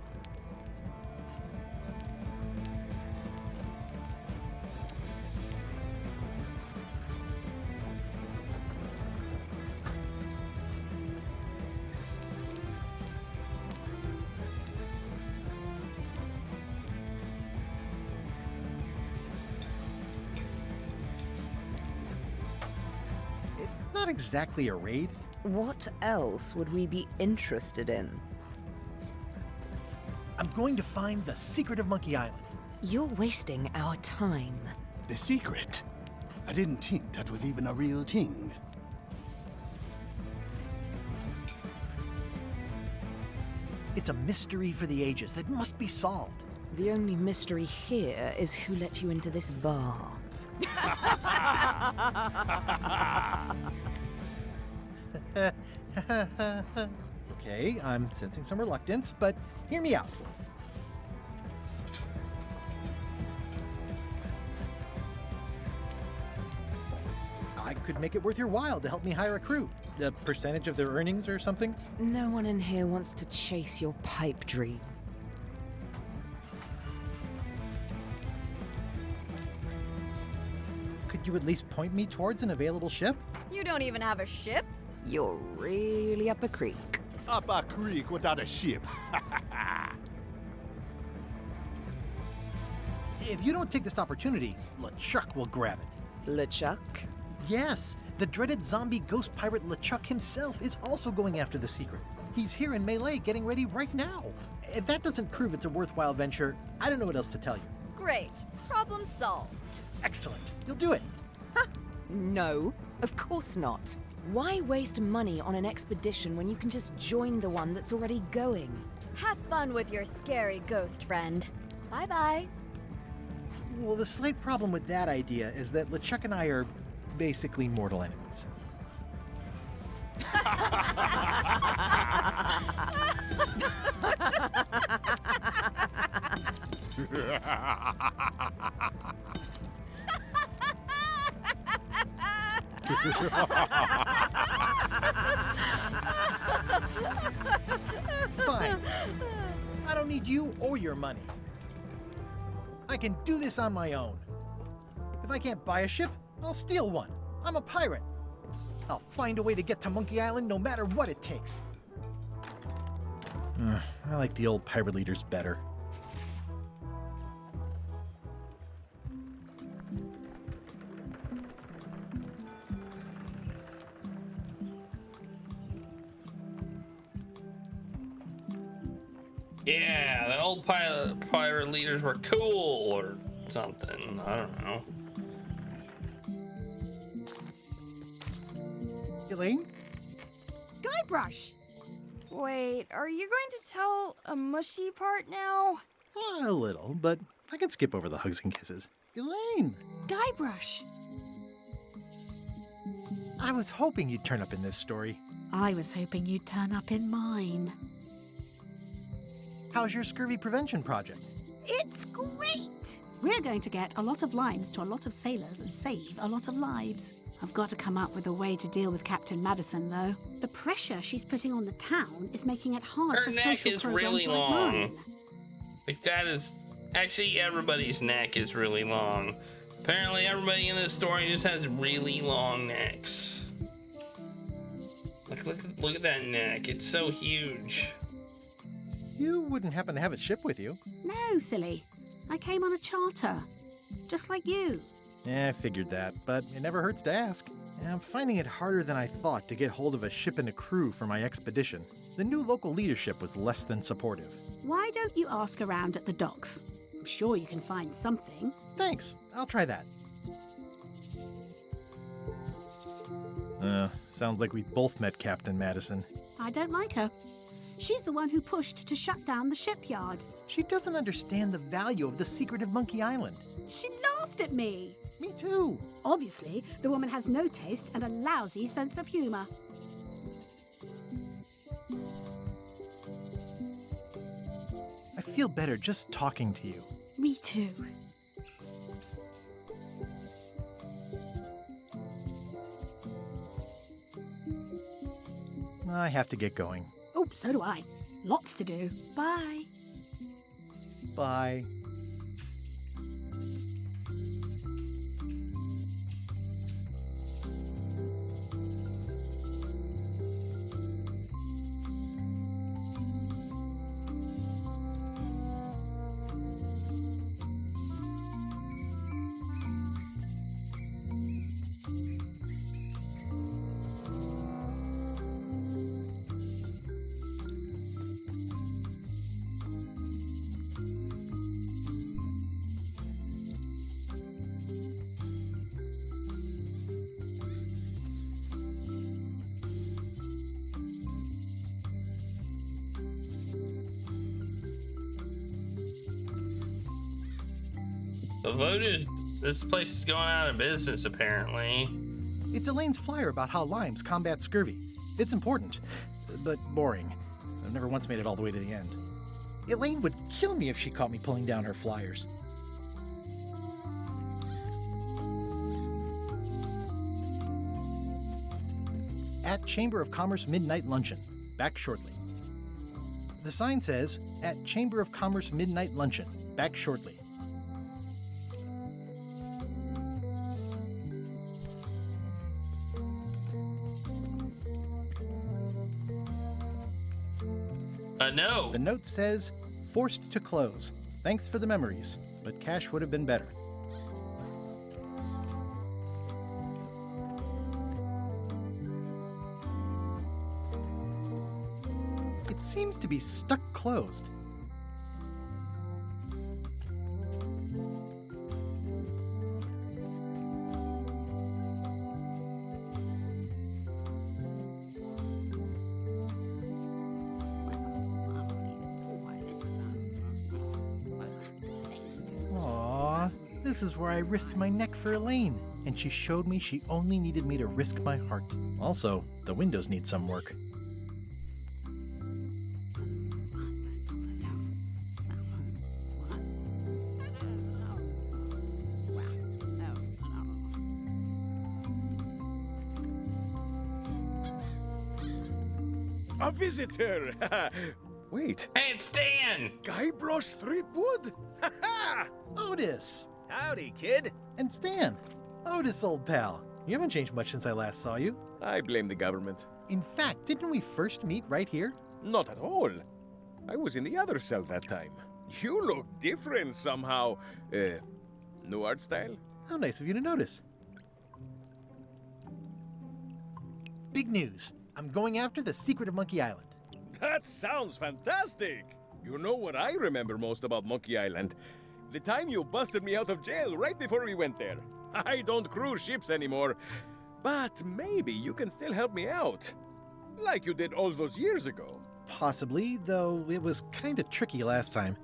Speaker 1: It's not exactly a raid.
Speaker 12: What else would we be interested in?
Speaker 1: I'm going to find the secret of Monkey Island.
Speaker 12: You're wasting our time.
Speaker 11: The secret? I didn't think that was even a real thing.
Speaker 1: It's a mystery for the ages that must be solved.
Speaker 12: The only mystery here is who let you into this bar.
Speaker 1: Okay, I'm sensing some reluctance, but hear me out. I could make it worth your while to help me hire a crew. A percentage of their earnings or something?
Speaker 12: No one in here wants to chase your pipe dream.
Speaker 1: Could you at least point me towards an available ship?
Speaker 13: You don't even have a ship?
Speaker 12: You're really up a creek.
Speaker 11: Up a creek without a ship.
Speaker 1: If you don't take this opportunity, LeChuck will grab it.
Speaker 12: LeChuck?
Speaker 1: Yes, the dreaded zombie ghost pirate LeChuck himself is also going after the secret. He's here in Melee getting ready right now. If that doesn't prove it's a worthwhile venture, I don't know what else to tell you.
Speaker 13: Great. Problem solved.
Speaker 1: Excellent. You'll do it.
Speaker 12: No, of course not. Why waste money on an expedition when you can just join the one that's already going?
Speaker 13: Have fun with your scary ghost friend. Bye-bye.
Speaker 1: Well, the slight problem with that idea is that LeChuck and I are basically mortal enemies. Fine. I don't need you or your money. I can do this on my own. If I can't buy a ship, I'll steal one. I'm a pirate. I'll find a way to get to Monkey Island no matter what it takes. I like the old pirate leaders better.
Speaker 2: Yeah, the old pirate leaders were cool or something. I don't know.
Speaker 1: Elaine?
Speaker 3: Guybrush! Wait, are you going to tell a mushy part now?
Speaker 1: A little, but I can skip over the hugs and kisses. Elaine!
Speaker 14: Guybrush!
Speaker 1: I was hoping you'd turn up in this story.
Speaker 14: I was hoping you'd turn up in mine.
Speaker 1: How's your scurvy prevention project?
Speaker 14: It's great! We're going to get a lot of lines to a lot of sailors and save a lot of lives. I've got to come up with a way to deal with Captain Madison, though. The pressure she's putting on the town is making it hard
Speaker 2: Her
Speaker 14: for
Speaker 2: neck
Speaker 14: social
Speaker 2: is
Speaker 14: programs
Speaker 2: really
Speaker 14: like
Speaker 2: long.
Speaker 14: mine.
Speaker 2: Like that is actually everybody's neck is really long. Apparently everybody in this story just has really long necks. Like look at that neck. It's so huge.
Speaker 1: You wouldn't happen to have a ship with you.
Speaker 14: No, silly. I came on a charter. Just like you.
Speaker 1: Yeah, I figured that, but it never hurts to ask. I'm finding it harder than I thought to get hold of a ship and a crew for my expedition. The new local leadership was less than supportive.
Speaker 14: Why don't you ask around at the docks? I'm sure you can find something.
Speaker 1: Thanks. I'll try that. Sounds like we both met Captain Madison.
Speaker 14: I don't like her. She's the one who pushed to shut down the shipyard.
Speaker 1: She doesn't understand the value of the secret of Monkey Island.
Speaker 14: She laughed at me.
Speaker 1: Me too.
Speaker 14: Obviously, the woman has no taste and a lousy sense of humor.
Speaker 1: I feel better just talking to you.
Speaker 14: Me too.
Speaker 1: I have to get going.
Speaker 14: Oh, so do I. Lots to do. Bye.
Speaker 1: Bye.
Speaker 2: Voted. This place is going out of business, apparently.
Speaker 1: It's Elaine's flyer about how limes combat scurvy. It's important, but boring. I've never once made it all the way to the end. Elaine would kill me if she caught me pulling down her flyers. At Chamber of Commerce Midnight Luncheon. Back shortly. The sign says, at Chamber of Commerce Midnight Luncheon. Back shortly.
Speaker 2: No.
Speaker 1: The note says, forced to close. Thanks for the memories, but cash would have been better. It seems to be stuck closed. This is where I risked my neck for Elaine, and she showed me she only needed me to risk my heart. Also, the windows need some work.
Speaker 15: A visitor! Wait.
Speaker 2: Hey, it's Stan!
Speaker 15: Guybrush Threepwood?
Speaker 1: Otis!
Speaker 15: Howdy, kid.
Speaker 1: And Stan. Otis, old pal. You haven't changed much since I last saw you.
Speaker 15: I blame the government.
Speaker 1: In fact, didn't we first meet right here?
Speaker 15: Not at all. I was in the other cell that time. You look different somehow. New art style?
Speaker 1: How nice of you to notice. Big news. I'm going after the secret of Monkey Island.
Speaker 15: That sounds fantastic. You know what I remember most about Monkey Island? The time you busted me out of jail right before we went there. I don't cruise ships anymore. But maybe you can still help me out. Like you did all those years ago.
Speaker 1: Possibly, though it was kind of tricky last time,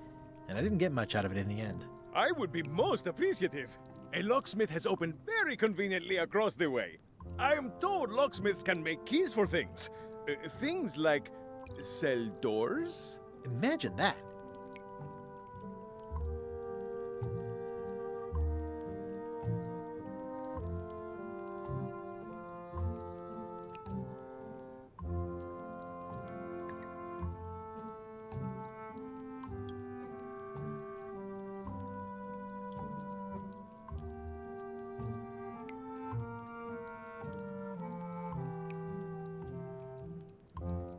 Speaker 1: and I didn't get much out of it in the end.
Speaker 15: I would be most appreciative. A locksmith has opened very conveniently across the way. I am told locksmiths can make keys for things. Things like cell doors?
Speaker 1: Imagine that.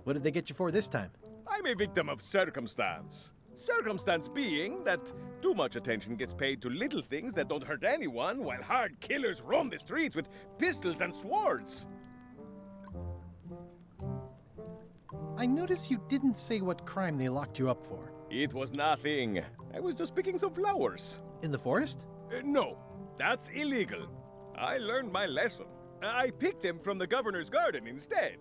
Speaker 1: What did they get you for this time?
Speaker 15: I'm a victim of circumstance. Circumstance being that too much attention gets paid to little things that don't hurt anyone, while hard killers roam the streets with pistols and swords.
Speaker 1: I notice you didn't say what crime they locked you up for.
Speaker 15: It was nothing. I was just picking some flowers.
Speaker 1: In the forest?
Speaker 15: No, that's illegal. I learned my lesson. I picked them from the governor's garden instead.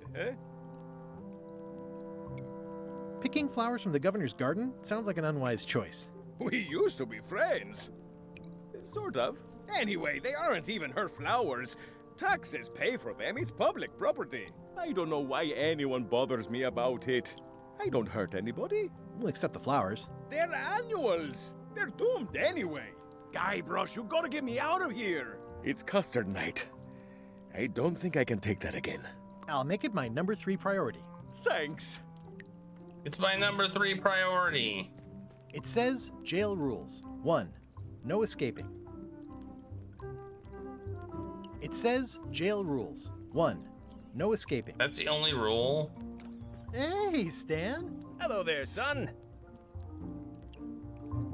Speaker 1: Picking flowers from the governor's garden sounds like an unwise choice.
Speaker 15: We used to be friends. Sort of. Anyway, they aren't even her flowers. Taxes pay for them. It's public property. I don't know why anyone bothers me about it. I don't hurt anybody.
Speaker 1: We'll accept the flowers.
Speaker 15: They're annuals. They're doomed anyway. Guybrush, you gotta get me out of here. It's custard night. I don't think I can take that again.
Speaker 1: I'll make it my number 3 priority.
Speaker 15: Thanks.
Speaker 2: It's my number 3 priority.
Speaker 1: It says jail rules. 1. No escaping. It says jail rules. 1. No escaping.
Speaker 2: That's the only rule?
Speaker 1: Hey, Stan.
Speaker 16: Hello there, son.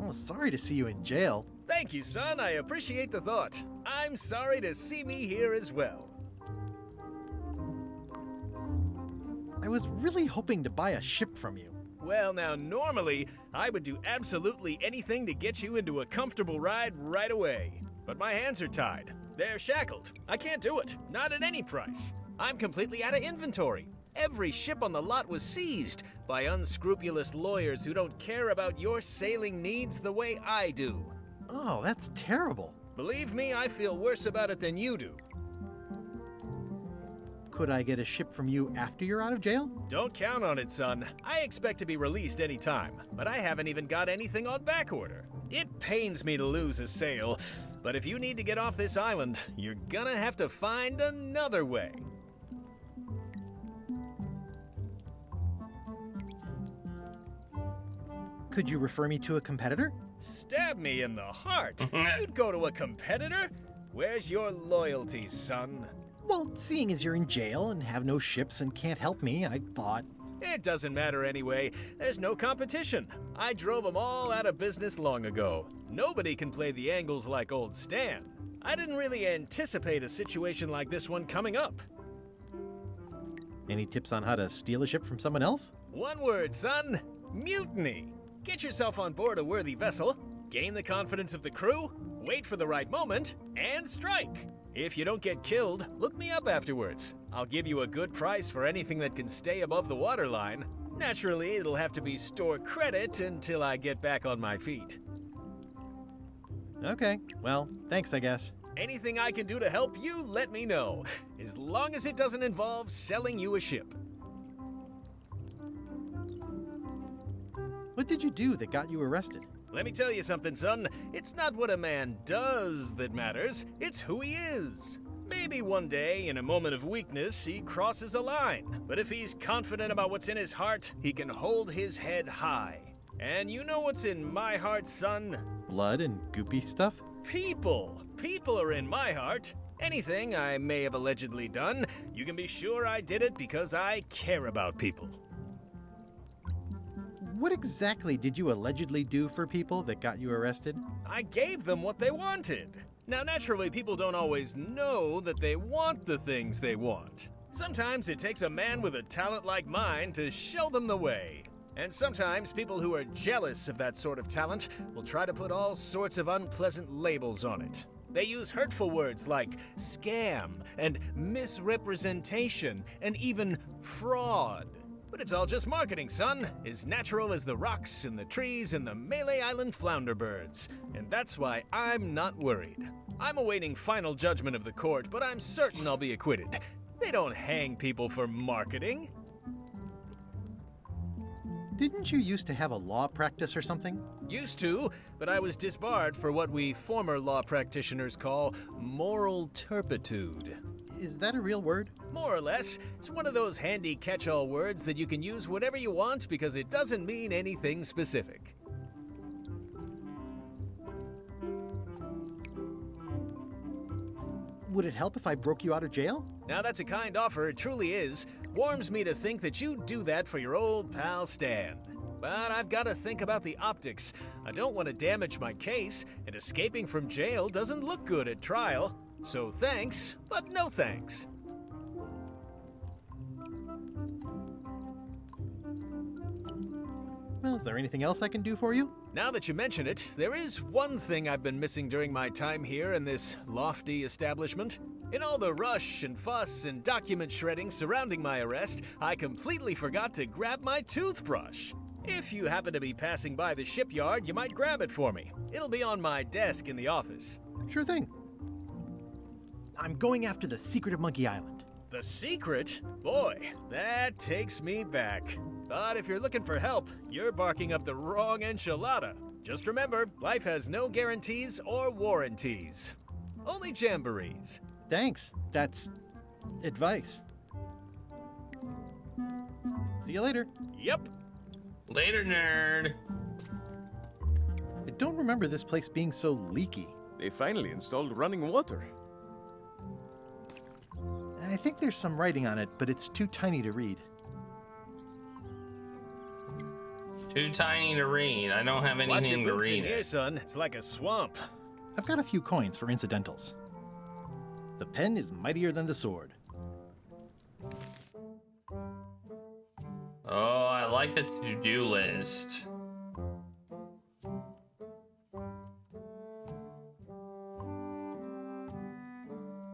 Speaker 1: Oh, sorry to see you in jail.
Speaker 16: Thank you, son. I appreciate the thought. I'm sorry to see me here as well.
Speaker 1: I was really hoping to buy a ship from you.
Speaker 16: Well, now, normally, I would do absolutely anything to get you into a comfortable ride right away. But my hands are tied. They're shackled. I can't do it. Not at any price. I'm completely out of inventory. Every ship on the lot was seized by unscrupulous lawyers who don't care about your sailing needs the way I do.
Speaker 1: Oh, that's terrible.
Speaker 16: Believe me, I feel worse about it than you do.
Speaker 1: Could I get a ship from you after you're out of jail?
Speaker 16: Don't count on it, son. I expect to be released any time, but I haven't even got anything on back order. It pains me to lose a sail, but if you need to get off this island, you're gonna have to find another way.
Speaker 1: Could you refer me to a competitor?
Speaker 16: Stab me in the heart. You'd go to a competitor? Where's your loyalty, son?
Speaker 1: Well, seeing as you're in jail and have no ships and can't help me, I thought...
Speaker 16: It doesn't matter anyway. There's no competition. I drove them all out of business long ago. Nobody can play the angles like old Stan. I didn't really anticipate a situation like this one coming up.
Speaker 1: Any tips on how to steal a ship from someone else?
Speaker 16: One word, son. Mutiny. Get yourself on board a worthy vessel, gain the confidence of the crew, wait for the right moment, and strike. If you don't get killed, look me up afterwards. I'll give you a good price for anything that can stay above the waterline. Naturally, it'll have to be store credit until I get back on my feet.
Speaker 1: Okay, well, thanks, I guess.
Speaker 16: Anything I can do to help you, let me know. As long as it doesn't involve selling you a ship.
Speaker 1: What did you do that got you arrested?
Speaker 16: Let me tell you something, son. It's not what a man does that matters, it's who he is. Maybe one day, in a moment of weakness, he crosses a line. But if he's confident about what's in his heart, he can hold his head high. And you know what's in my heart, son?
Speaker 1: Blood and goopy stuff?
Speaker 16: People. People are in my heart. Anything I may have allegedly done, you can be sure I did it because I care about people.
Speaker 1: What exactly did you allegedly do for people that got you arrested?
Speaker 16: I gave them what they wanted. Now, naturally, people don't always know that they want the things they want. Sometimes it takes a man with a talent like mine to show them the way. And sometimes people who are jealous of that sort of talent will try to put all sorts of unpleasant labels on it. They use hurtful words like scam and misrepresentation and even fraud. But it's all just marketing, son. As natural as the rocks and the trees and the Malay Island flounder birds. And that's why I'm not worried. I'm awaiting final judgment of the court, but I'm certain I'll be acquitted. They don't hang people for marketing.
Speaker 1: Didn't you used to have a law practice or something?
Speaker 16: Used to, but I was disbarred for what we former law practitioners call moral turpitude.
Speaker 1: Is that a real word?
Speaker 16: More or less. It's one of those handy catch-all words that you can use whatever you want because it doesn't mean anything specific.
Speaker 1: Would it help if I broke you out of jail?
Speaker 16: Now that's a kind offer, it truly is. Warms me to think that you'd do that for your old pal Stan. But I've got to think about the optics. I don't want to damage my case, and escaping from jail doesn't look good at trial. So thanks, but no thanks.
Speaker 1: Well, is there anything else I can do for you?
Speaker 16: Now that you mention it, there is one thing I've been missing during my time here in this lofty establishment. In all the rush and fuss and document shredding surrounding my arrest, I completely forgot to grab my toothbrush. If you happen to be passing by the shipyard, you might grab it for me. It'll be on my desk in the office.
Speaker 1: Sure thing. I'm going after the secret of Monkey Island.
Speaker 16: The secret? Boy, that takes me back. But if you're looking for help, you're barking up the wrong enchilada. Just remember, life has no guarantees or warranties. Only jamborees.
Speaker 1: Thanks. That's advice. See you later.
Speaker 16: Yep.
Speaker 2: Later, nerd.
Speaker 1: I don't remember this place being so leaky.
Speaker 15: They finally installed running water.
Speaker 1: I think there's some writing on it, but it's too tiny to read.
Speaker 2: Too tiny to read. I don't have
Speaker 16: Watch your
Speaker 2: anything to
Speaker 16: boots in
Speaker 2: read
Speaker 16: here,
Speaker 2: it.
Speaker 16: son. It's like a swamp.
Speaker 1: I've got a few coins for incidentals. The pen is mightier than the sword.
Speaker 2: Oh, I like the to-do list.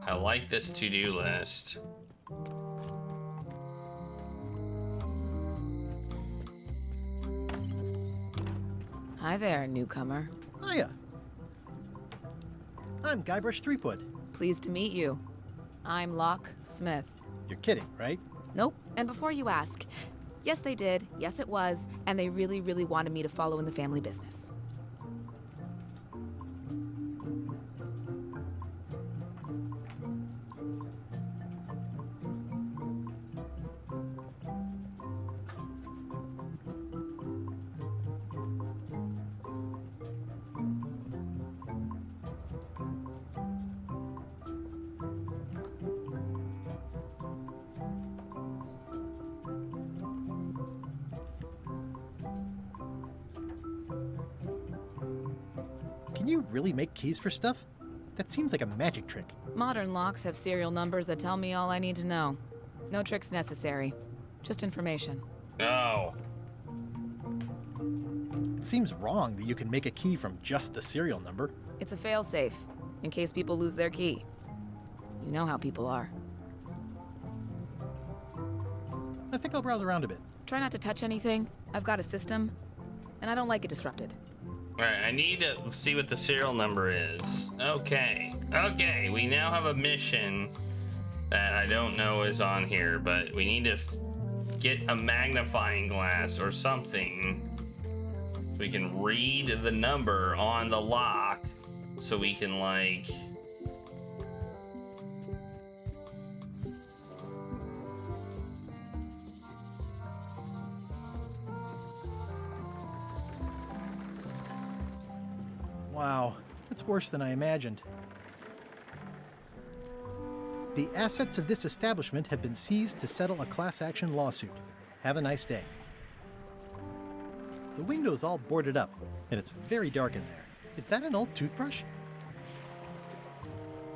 Speaker 2: I like this to-do list.
Speaker 12: Hi there, newcomer.
Speaker 1: Hiya. I'm Guybrush Threepwood.
Speaker 12: Pleased to meet you. I'm Locke Smith.
Speaker 1: You're kidding, right?
Speaker 12: Nope. And before you ask, yes, they did. Yes, it was. And they really, really wanted me to follow in the family business.
Speaker 1: Can you really make keys for stuff? That seems like a magic trick.
Speaker 12: Modern locks have serial numbers that tell me all I need to know. No tricks necessary. Just information.
Speaker 2: No.
Speaker 1: It seems wrong that you can make a key from just the serial number.
Speaker 12: It's a failsafe, in case people lose their key. You know how people are.
Speaker 1: I think I'll browse around a bit.
Speaker 12: Try not to touch anything. I've got a system, and I don't like it disrupted.
Speaker 2: Alright, I need to see what the serial number is. Okay. Okay, we now have a mission that I don't know is on here, but we need to get a magnifying glass or something so we can read the number on the lock so we can, like...
Speaker 1: Wow, that's worse than I imagined. The assets of this establishment have been seized to settle a class action lawsuit. Have a nice day. The window's all boarded up, and it's very dark in there. Is that an old toothbrush?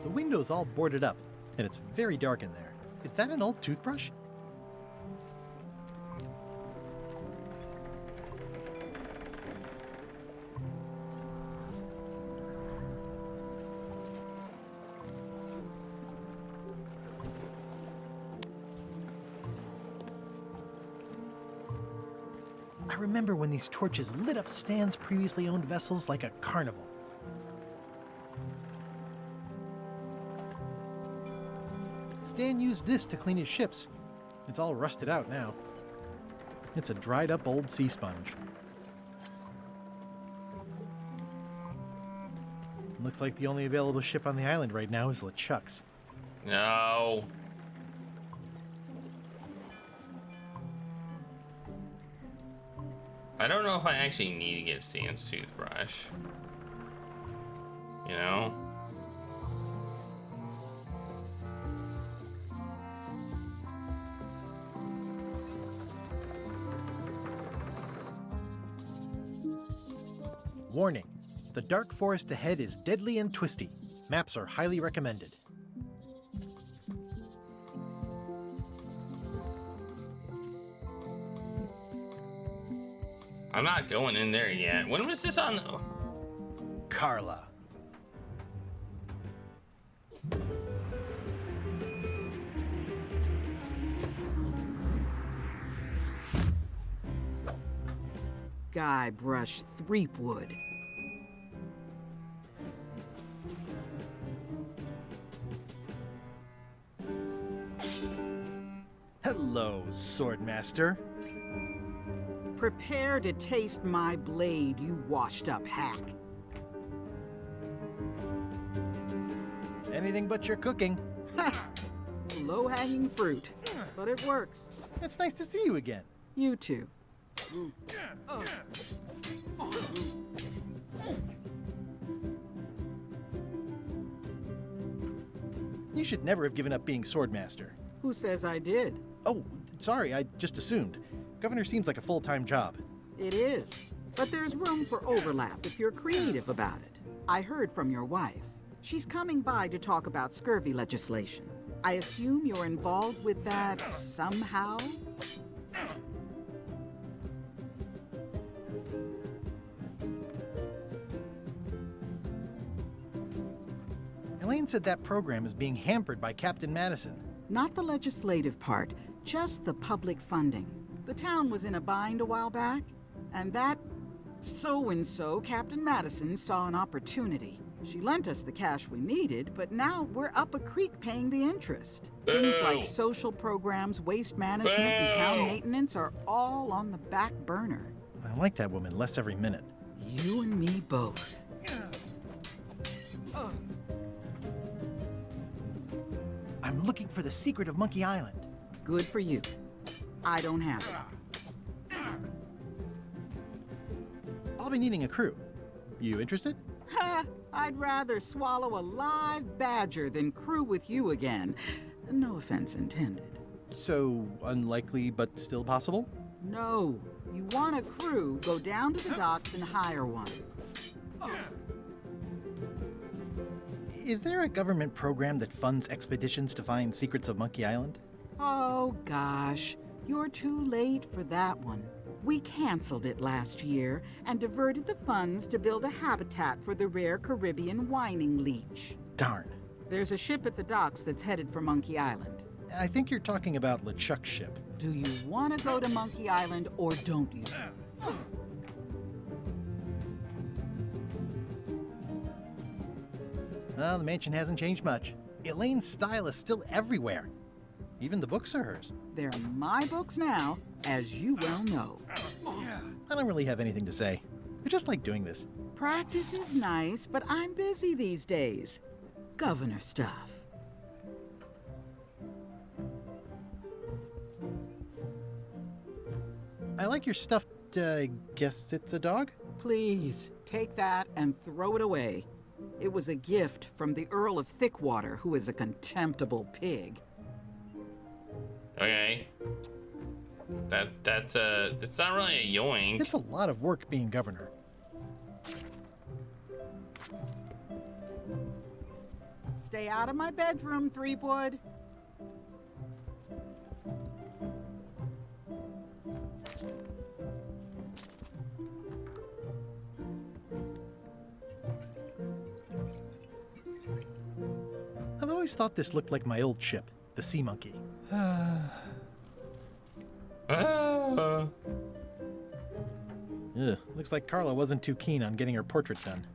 Speaker 1: The window's all boarded up, and it's very dark in there. Is that an old toothbrush? I remember when these torches lit up Stan's previously owned vessels like a carnival. Stan used this to clean his ships. It's all rusted out now. It's a dried up old sea sponge. Looks like the only available ship on the island right now is LeChuck's.
Speaker 2: No. I don't know if I actually need to get Stan's toothbrush. You know?
Speaker 1: Warning. The dark forest ahead is deadly and twisty. Maps are highly recommended.
Speaker 2: I'm not going in there yet. When was this on?
Speaker 1: Carla.
Speaker 17: Guybrush Threepwood.
Speaker 1: Hello, Swordmaster.
Speaker 17: Prepare to taste my blade, you washed-up hack.
Speaker 1: Anything but your cooking.
Speaker 17: Low-hanging fruit, but it works.
Speaker 1: It's nice to see you again.
Speaker 17: You two.
Speaker 1: You should never have given up being swordmaster.
Speaker 17: Who says I did?
Speaker 1: Oh, sorry, I just assumed. Governor seems like a full-time job.
Speaker 17: It is. But there's room for overlap if you're creative about it. I heard from your wife. She's coming by to talk about scurvy legislation. I assume you're involved with that somehow?
Speaker 1: Elaine said that program is being hampered by Captain Madison.
Speaker 17: Not the legislative part, just the public funding. The town was in a bind a while back, and that so-and-so, Captain Madison, saw an opportunity. She lent us the cash we needed, but now we're up a creek paying the interest. Things like social programs, waste management, and town maintenance are all on the back burner.
Speaker 1: I like that woman less every minute.
Speaker 17: You and me both.
Speaker 1: I'm looking for the secret of Monkey Island.
Speaker 17: Good for you. I don't have it.
Speaker 1: I'll be needing a crew. You interested?
Speaker 17: Ha! I'd rather swallow a live badger than crew with you again. No offense intended.
Speaker 1: So, unlikely but still possible?
Speaker 17: No. You want a crew, go down to the docks and hire one.
Speaker 1: Is there a government program that funds expeditions to find secrets of Monkey Island?
Speaker 17: Oh, gosh. You're too late for that one. We canceled it last year and diverted the funds to build a habitat for the rare Caribbean whining leech.
Speaker 1: Darn.
Speaker 17: There's a ship at the docks that's headed for Monkey Island.
Speaker 1: I think you're talking about LeChuck's ship.
Speaker 17: Do you want to go to Monkey Island or don't you?
Speaker 1: Well, the mansion hasn't changed much. Elaine's style is still everywhere. Even the books are hers.
Speaker 17: They're my books now, as you well know.
Speaker 1: I don't really have anything to say. I just like doing this.
Speaker 17: Practice is nice, but I'm busy these days. Governor stuff.
Speaker 1: I like your stuffed, guess it's a dog?
Speaker 17: Please, take that and throw it away. It was a gift from the Earl of Thickwater, who is a contemptible pig.
Speaker 2: Okay. It's not really a yoink.
Speaker 1: It's a lot of work being governor.
Speaker 17: Stay out of my bedroom, Threepwood.
Speaker 1: I've always thought this looked like my old ship, the Sea Monkey. Ugh, looks like Carla wasn't too keen on getting her portrait done.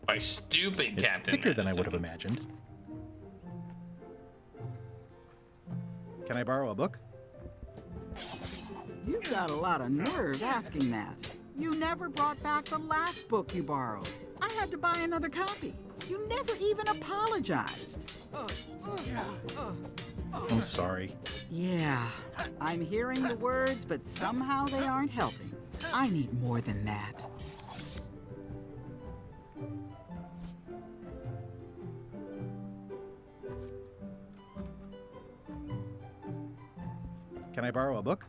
Speaker 2: By stupid
Speaker 1: It's
Speaker 2: Captain
Speaker 1: thicker than I
Speaker 2: Madison.
Speaker 1: would have imagined. Can I borrow a book?
Speaker 17: You've got a lot of nerve asking that. You never brought back the last book you borrowed. I had to buy another copy. You never even apologized.
Speaker 1: I'm sorry.
Speaker 17: Yeah, I'm hearing the words, but somehow they aren't helping. I need more than that.
Speaker 1: Can I borrow a book?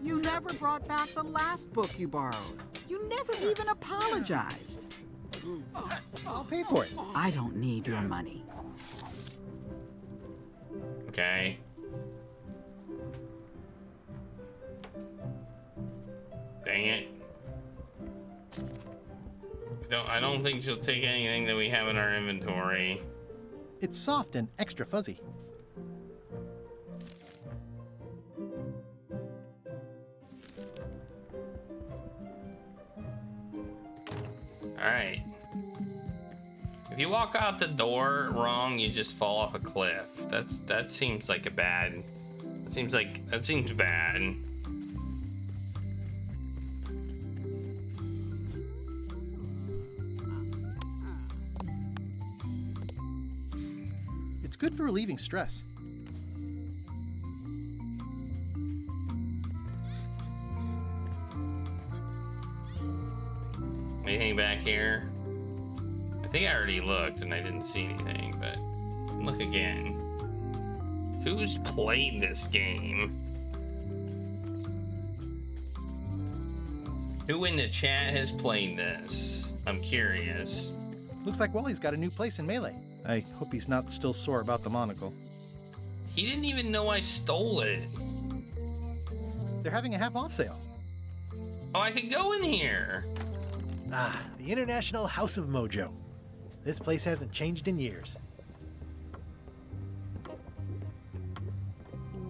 Speaker 17: You never brought back the last book you borrowed. You never even apologized.
Speaker 1: I'll pay for it.
Speaker 17: I don't need your money.
Speaker 2: Okay. Dang it. I don't think she'll take anything that we have in our inventory.
Speaker 1: It's soft and extra fuzzy.
Speaker 2: Alright. If you walk out the door wrong, you just fall off a cliff. That seems like a bad That seems bad.
Speaker 1: It's good for relieving stress.
Speaker 2: Anything back here? I think I already looked and I didn't see anything, but look again. Who's played this game? Who in the chat has played this? I'm curious.
Speaker 1: Looks like Wally's got a new place in Melee. I hope he's not still sore about the monocle.
Speaker 2: He didn't even know I stole it.
Speaker 1: They're having a half-off sale.
Speaker 2: Oh, I could go in here.
Speaker 18: Ah, the International House of Mojo. This place hasn't changed in years.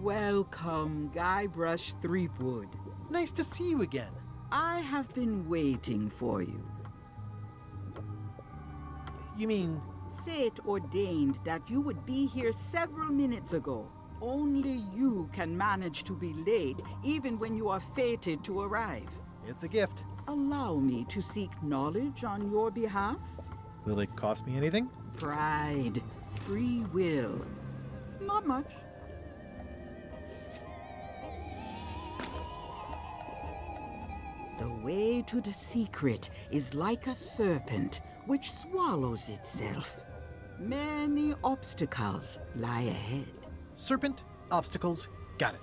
Speaker 17: Welcome, Guybrush Threepwood.
Speaker 18: Nice to see you again.
Speaker 17: I have been waiting for you.
Speaker 18: You mean...
Speaker 17: Fate ordained that you would be here several minutes ago. Only you can manage to be late, even when you are fated to arrive.
Speaker 18: It's a gift.
Speaker 17: Allow me to seek knowledge on your behalf.
Speaker 18: Will it cost me anything?
Speaker 17: Pride, free will. Not much. The way to the secret is like a serpent which swallows itself. Many obstacles lie ahead.
Speaker 18: Serpent, obstacles, got it.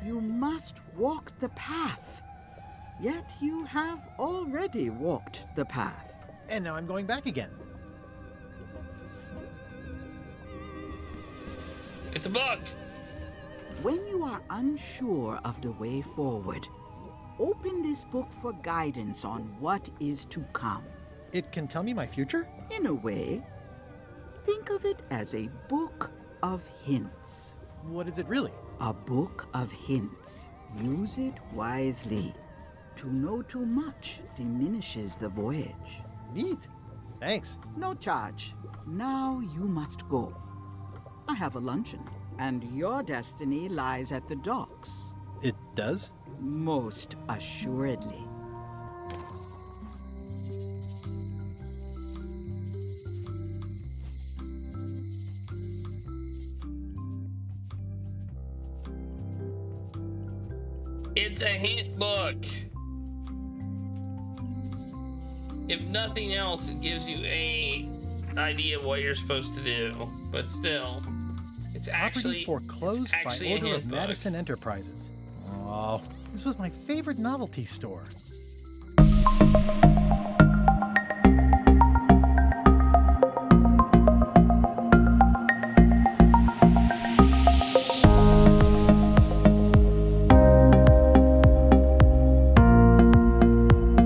Speaker 17: You must walk the path. Yet you have already walked the path.
Speaker 18: And now I'm going back again.
Speaker 2: It's a book!
Speaker 17: When you are unsure of the way forward, open this book for guidance on what is to come.
Speaker 1: It can tell me my future?
Speaker 17: In a way. Think of it as a book of hints.
Speaker 1: What is it really?
Speaker 17: A book of hints. Use it wisely. To know too much diminishes the voyage.
Speaker 1: Neat. Thanks.
Speaker 17: No charge. Now you must go. I have a luncheon, and your destiny lies at the docks.
Speaker 1: It does?
Speaker 17: Most assuredly.
Speaker 2: It's a hint book. If nothing else, it gives you a idea of what you're supposed to do. But still, it's actually
Speaker 1: foreclosed by
Speaker 2: a
Speaker 1: order
Speaker 2: hint
Speaker 1: of
Speaker 2: book.
Speaker 1: Madison Enterprises. Oh, this was my favorite novelty store.